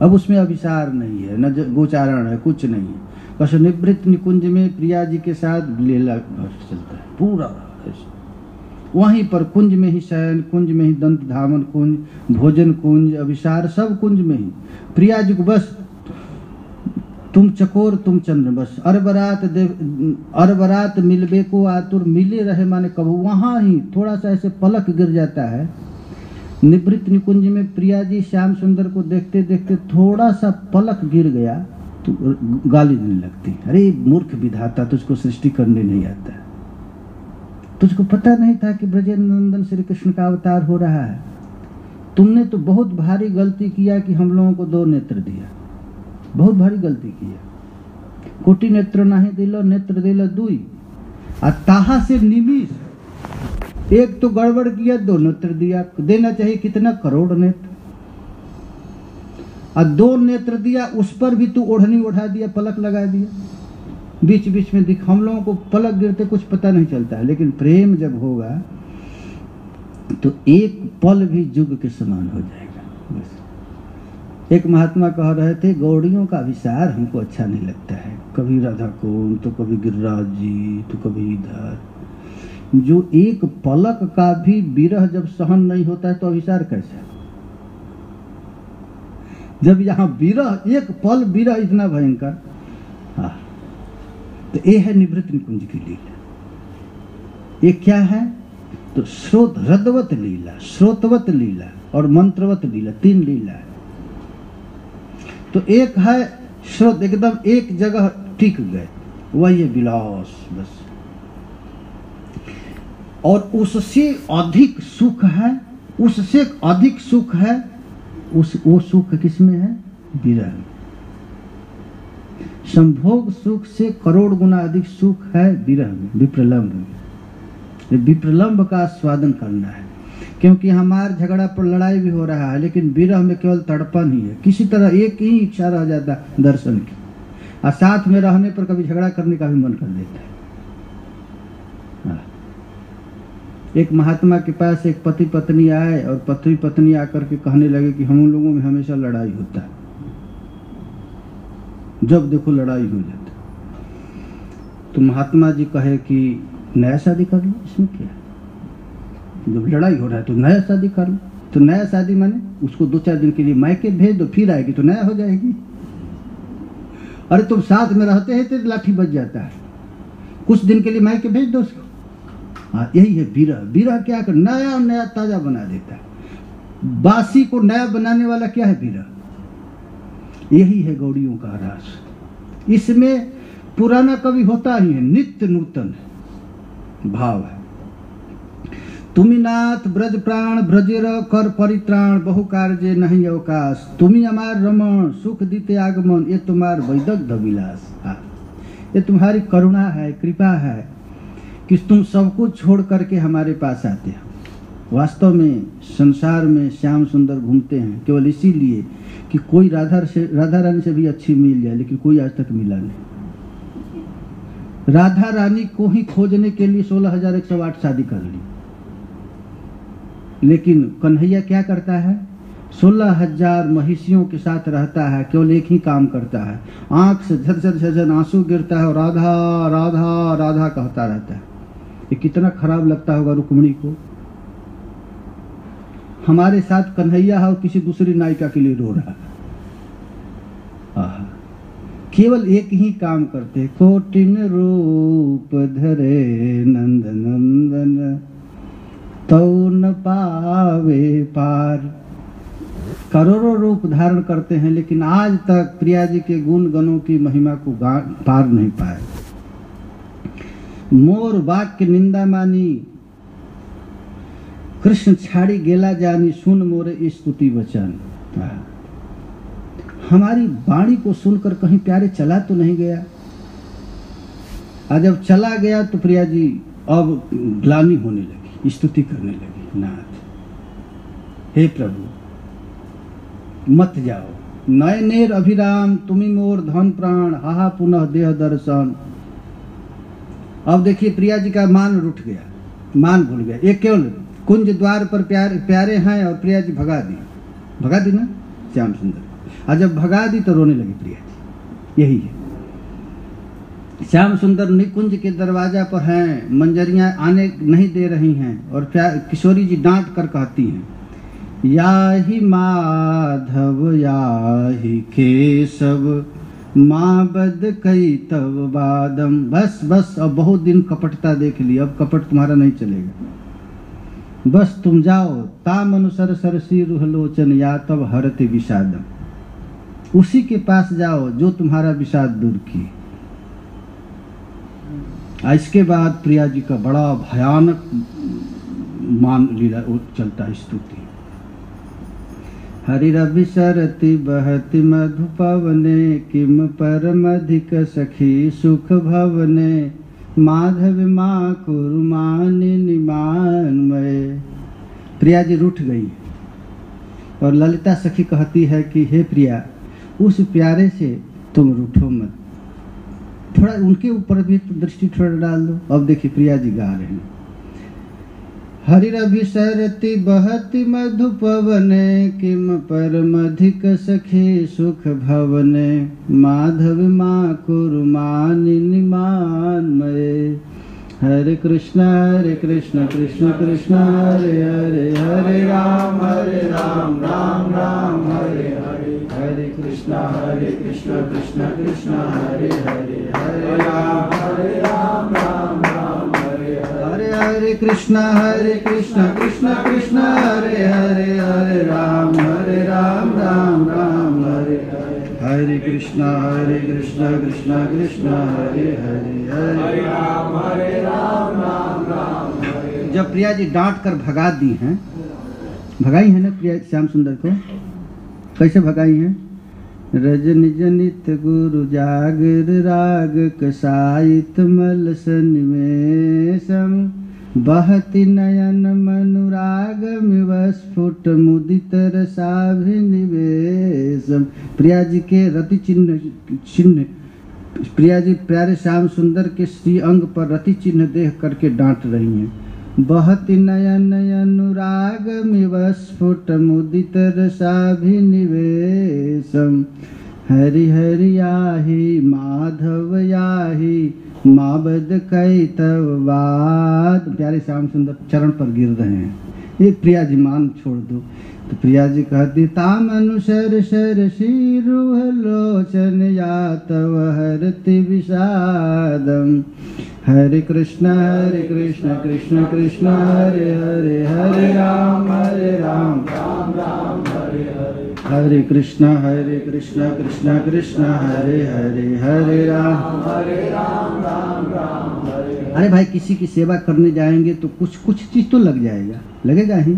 अब उसमें अभिसार नहीं है, न गोचारण है, कुछ नहीं है। बस निवृत्त निकुंज में प्रिया जी के साथ लीला चलता है पूरा। वहीं पर कुंज में ही शयन, कुंज में ही दंत धामन कुंज, भोजन कुंज, अभिसार सब कुंज में ही। प्रिया जी को बस तुम चकोर तुम चंद्र, बस अरबरात मिलबे को आतुर, मिले रहे माने कब। वहां ही थोड़ा सा ऐसे पलक गिर जाता है। निवृत्त निकुंज में प्रिया जी श्याम सुंदर को देखते देखते थोड़ा सा पलक गिर गया तो गाली देने लगती, अरे मूर्ख विधाता, तुझको सृष्टि करने नहीं आता, तुझको पता नहीं था कि ब्रजेंद्र नंदन श्री कृष्ण का अवतार हो रहा है। तुमने तो बहुत भारी गलती किया कि हम लोगों को 2 नेत्र दिया, बहुत भारी गलती किया। कोटि नेत्र नहीं दिलो, नेत्र दिलो 2। और ताहा से निमिष एक तो गड़बड़ किया, 2 नेत्र दिया। देना चाहिए कितना, करोड़ नेत्र। और 2 नेत्र दिया, उस पर भी तू ओढ़नी उठा दिया, पलक लगा दिया। बीच बीच में दिख, हम लोगों को पलक गिरते कुछ पता नहीं चलता है, लेकिन प्रेम जब होगा तो एक पल भी जुग के समान हो जाएगा। बस एक महात्मा कह रहे थे, गौड़ियों का विचार हमको अच्छा नहीं लगता है, कभी राधा कुंड तो कभी गिरिराज जी तो कभी इधर। जो एक पलक का भी विरह जब सहन नहीं होता है तो अभिसार कैसा? जब यहाँ विरह, एक पल विरह इतना भयंकर। हाँ, तो ये है निवृत्त निकुंज की लीला। ये क्या है? तो श्रोत हृदवत लीला, श्रोतवत लीला और मंत्रवत लीला, 3 लीला है। तो एक है श्रोत, एकदम एक जगह टिक गए, वही है विलास बस। और उससे अधिक सुख है, उससे अधिक सुख है, वो सुख किसमें है? विरह। संभोग सुख से करोड़ गुना अधिक सुख है विरह में, विप्रलंब में। विप्रलंब का आस्वादन करना है, क्योंकि हमार झगड़ा पर लड़ाई भी हो रहा है, लेकिन विरह में केवल तड़पन ही है। किसी तरह एक ही इच्छा रह जाता है दर्शन की, और साथ में रहने पर कभी झगड़ा करने का भी मन कर देता है। एक महात्मा के पास एक पति पत्नी आए और पति पत्नी आकर के कहने लगे कि हम लोगों में हमेशा लड़ाई होता है, जब देखो लड़ाई हो जाता। तो महात्मा जी कहे कि नया शादी कर लो, इसमें क्या, जब लड़ाई हो रहा है तो नया शादी कर लो। तो नया शादी माने उसको 2-4 दिन के लिए मायके भेज दो, फिर आएगी तो नया हो जाएगी। अरे तुम साथ में रहते हैं तो लाठी बच जाता है, कुछ दिन के लिए मायके भेज दो उसको। हाँ, यही है विरह। विरह क्या कर, नया नया ताजा बना देता है। बासी को नया बनाने वाला क्या है? विरह। यही है गौड़ियों का रास। इसमें पुराना कभी होता ही है, नित्य नूतन भाव है। तुमी नाथ ब्रज प्राण ब्रजेर कर परित्राण बहु कार्य नहीं अवकाश तुमी अमार रमण सुख दीते आगमन ये तुम्हार वैदग्ध विलास। ये तुम्हारी करुणा है, कृपा है कि तुम सब कुछ छोड़ करके हमारे पास आते हो। वास्तव में संसार में श्याम सुंदर घूमते हैं केवल इसीलिए कि कोई राधा रानी से भी अच्छी मिल जाए, लेकिन कोई आज तक मिला नहीं। राधा रानी को ही खोजने के लिए 16,108 शादी कर ली, लेकिन कन्हैया क्या करता है? 16,000 महिषियों के साथ रहता है, केवल एक ही काम करता है, आंख से झरझर झरझर आंसू गिरता है और राधा राधा राधा कहता रहता है। ये कितना खराब लगता होगा रुक्मिणी को। हमारे साथ कन्हैया है और किसी दूसरी नायिका के लिए रो रहा है। केवल एक ही काम करते, कोटिन रूप धरे नंद नंदन तो न पावे पार। करोड़ों रूप धारण करते हैं, लेकिन आज तक प्रिया जी के गुण गणों की महिमा को पार नहीं पाए। मोर वाक्य निंदा मानी कृष्ण छाड़ी गेला जानी सुन मोरे स्तुति वचन। हमारी वाणी को सुनकर कहीं प्यारे चला तो नहीं गया। आज जब चला गया तो प्रिया जी अब ग्लानि होने लगी, स्तुति करने लगी, नाथ हे प्रभु मत जाओ, नयनेर अभिराम तुम्ही मोर धन प्राण हाहा पुनः देह दर्शन। अब देखिए प्रिया जी का मान उठ गया, मान भूल गया। ये केवल कुंज द्वार पर प्यारे हैं और प्रिया जी भगा दी ना श्याम सुंदर। और जब भगा दी तो रोने लगी प्रिया जी। यही है, श्याम सुंदर निकुंज के दरवाजा पर हैं, मंजरियां आने नहीं दे रही हैं और किशोरी जी डांट कर कहती हैं, याहि माधव याहि केशव माँ बद कई तब बादम। बस बस अब बहुत दिन कपटता देख ली, अब कपट तुम्हारा नहीं चलेगा। बस तुम जाओ, ताम अनुसर सरसी रुहलोचन या तब हरते विषादम। उसी के पास जाओ जो तुम्हारा विषाद दूर की। इसके बाद प्रिया जी का बड़ा भयानक मान लीला चलता है, स्तुति। हरिरभि सरति बहति मधुपवने किम परम अधिक सखी सुख भवने माधव माँ कुरुमानि निमानमय। प्रिया जी रूठ गई और ललिता सखी कहती है कि हे प्रिया, उस प्यारे से तुम रूठो मत, थोड़ा उनके ऊपर भी तो दृष्टि थोड़ा डाल दो। अब देखिए प्रिया जी गा रहे हैं, हरिरभि सरति बहति मधुपवने किम परम अधिक सखी सुख भवने माधव माँ कुरुमानि निमानमय। हरे कृष्ण कृष्ण कृष्ण हरे हरे हरे राम राम राम हरे हरे। हरे कृष्ण कृष्ण कृष्ण हरे हरे हरे राम राम हरे हरे। हरे कृष्ण कृष्ण कृष्ण हरे हरे हरे राम राम हरे हरे। हरे कृष्ण कृष्ण कृष्ण हरे हरे हरे राम राम हरे। जब प्रिया जी डांट कर भगा दी हैं, भगाई है ना प्रिया श्याम सुंदर को, कैसे भगाई हैं? रजनि जनित गुरु जागर राग कसायित मल सन्निवेशम बहति नयन मनुराग स्फुट मुदित रसाभिनिवेशम। प्रिया जी के रति चिन्ह प्रिया जी प्यारे श्याम सुंदर के श्री अंग पर रति चिन्ह देख करके डांट रही हैं। बहति नयन अनुराग स्फुट मुदित रसाभिनिवेशम हरि हरि आहि माधव याहि माँ बद कई तब बाद। प्यारे श्याम सुंदर चरण पर गिर रहे हैं, एक प्रिया जी मान छोड़ दो। तो प्रिया जी कहती, ताम अनुसर सर शिरुह लोचन या तव हरति विषादम। हरे कृष्ण कृष्ण कृष्ण हरे हरे हरे राम राम राम हरे हरे। हरे कृष्णा कृष्णा कृष्णा हरे हरे, हरे राम राम राम हरे। अरे भाई, किसी की सेवा करने जाएंगे तो कुछ चीज तो लग जाएगा, लगेगा ही।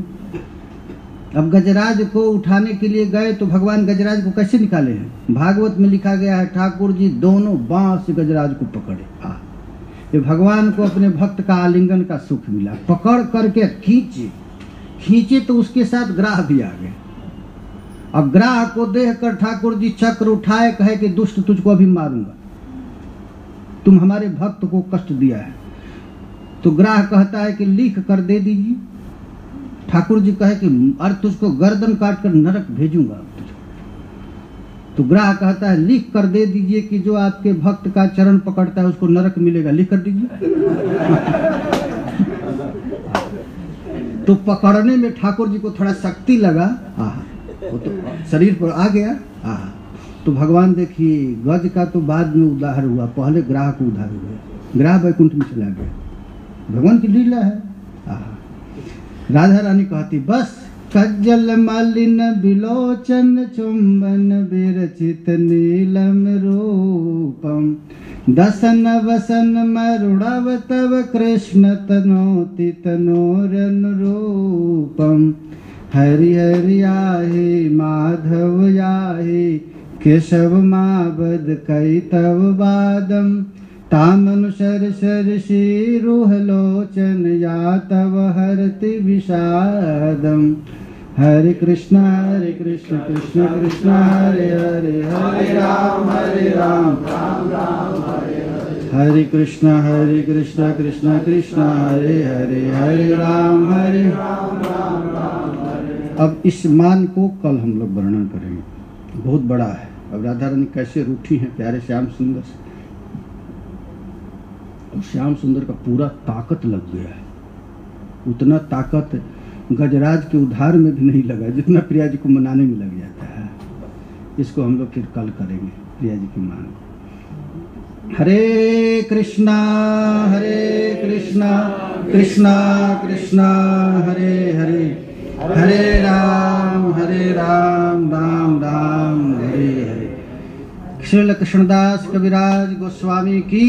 अब गजराज को उठाने के लिए गए तो भगवान गजराज को कैसे निकाले हैं? भागवत में लिखा गया है, ठाकुर जी दोनों बांह से गजराज को पकड़े। ये भगवान को अपने भक्त का आलिंगन का सुख मिला। पकड़ करके खींचे तो उसके साथ ग्राह भी आ गए। अब ग्राह को देख कर ठाकुर जी चक्र उठाए, कहे कि दुष्ट, तुझको अभी मारूंगा, तुम हमारे भक्त को कष्ट दिया है। तो ग्राह कहता है कि लिख कर दे दीजिए। ठाकुर जी कहे कि अरे तुझको गर्दन काट कर नरक भेजूंगा। तो ग्राह कहता है लिख कर दे दीजिए कि जो आपके भक्त का चरण पकड़ता है उसको नरक मिलेगा, लिख कर दीजिए। तो पकड़ने में ठाकुर जी को थोड़ा शक्ति लगा, वो तो शरीर पर आ गया। तो भगवान देखिए, गज का तो बाद में उद्धार हुआ, पहले ग्राह को उद्धार हुआ। ग्राह वैकुंठ में चला गया, भगवान की लीला है। राधा रानी कहती, बस कज्जल मालिन बिलोचन चुंबन विरचित नीलम रूपम दसन वसन मरुड़व तव कृष्ण तनोति तनोरन रूपम हरि हरि आहि माधव आहि केशव माबद कई तव बादम तामनुसर शिरुह लोचन या तव हरति विषादम हरे कृष्ण कृष्ण कृष्ण हरे हरे, हरे राम राम राम हरे हरे, हरे कृष्ण कृष्ण कृष्ण हरे हरे, हरे राम राम राम हरे। अब इस मान को कल हम लोग वर्णन करेंगे, बहुत बड़ा है। अब राधा रानी कैसे रूठी हैं प्यारे श्याम सुंदर से। अब श्याम सुंदर का पूरा ताकत लग गया है, उतना ताकत गजराज के उद्धार में भी नहीं लगा जितना प्रिया जी को मनाने में लग जाता है। इसको हम लोग फिर कल करेंगे, प्रिया जी की मान। हरे कृष्णा कृष्णा कृष्णा हरे हरे, हरे राम राम राम हरे हरे। श्रील कृष्णदास कविराज गोस्वामी की,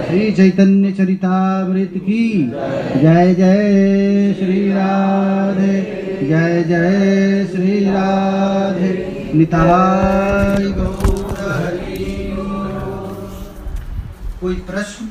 श्री चैतन्य चरितामृत की जय। जय श्री राधे, जय जय श्री राधे, निताय गौर हरि। कोई प्रश्न?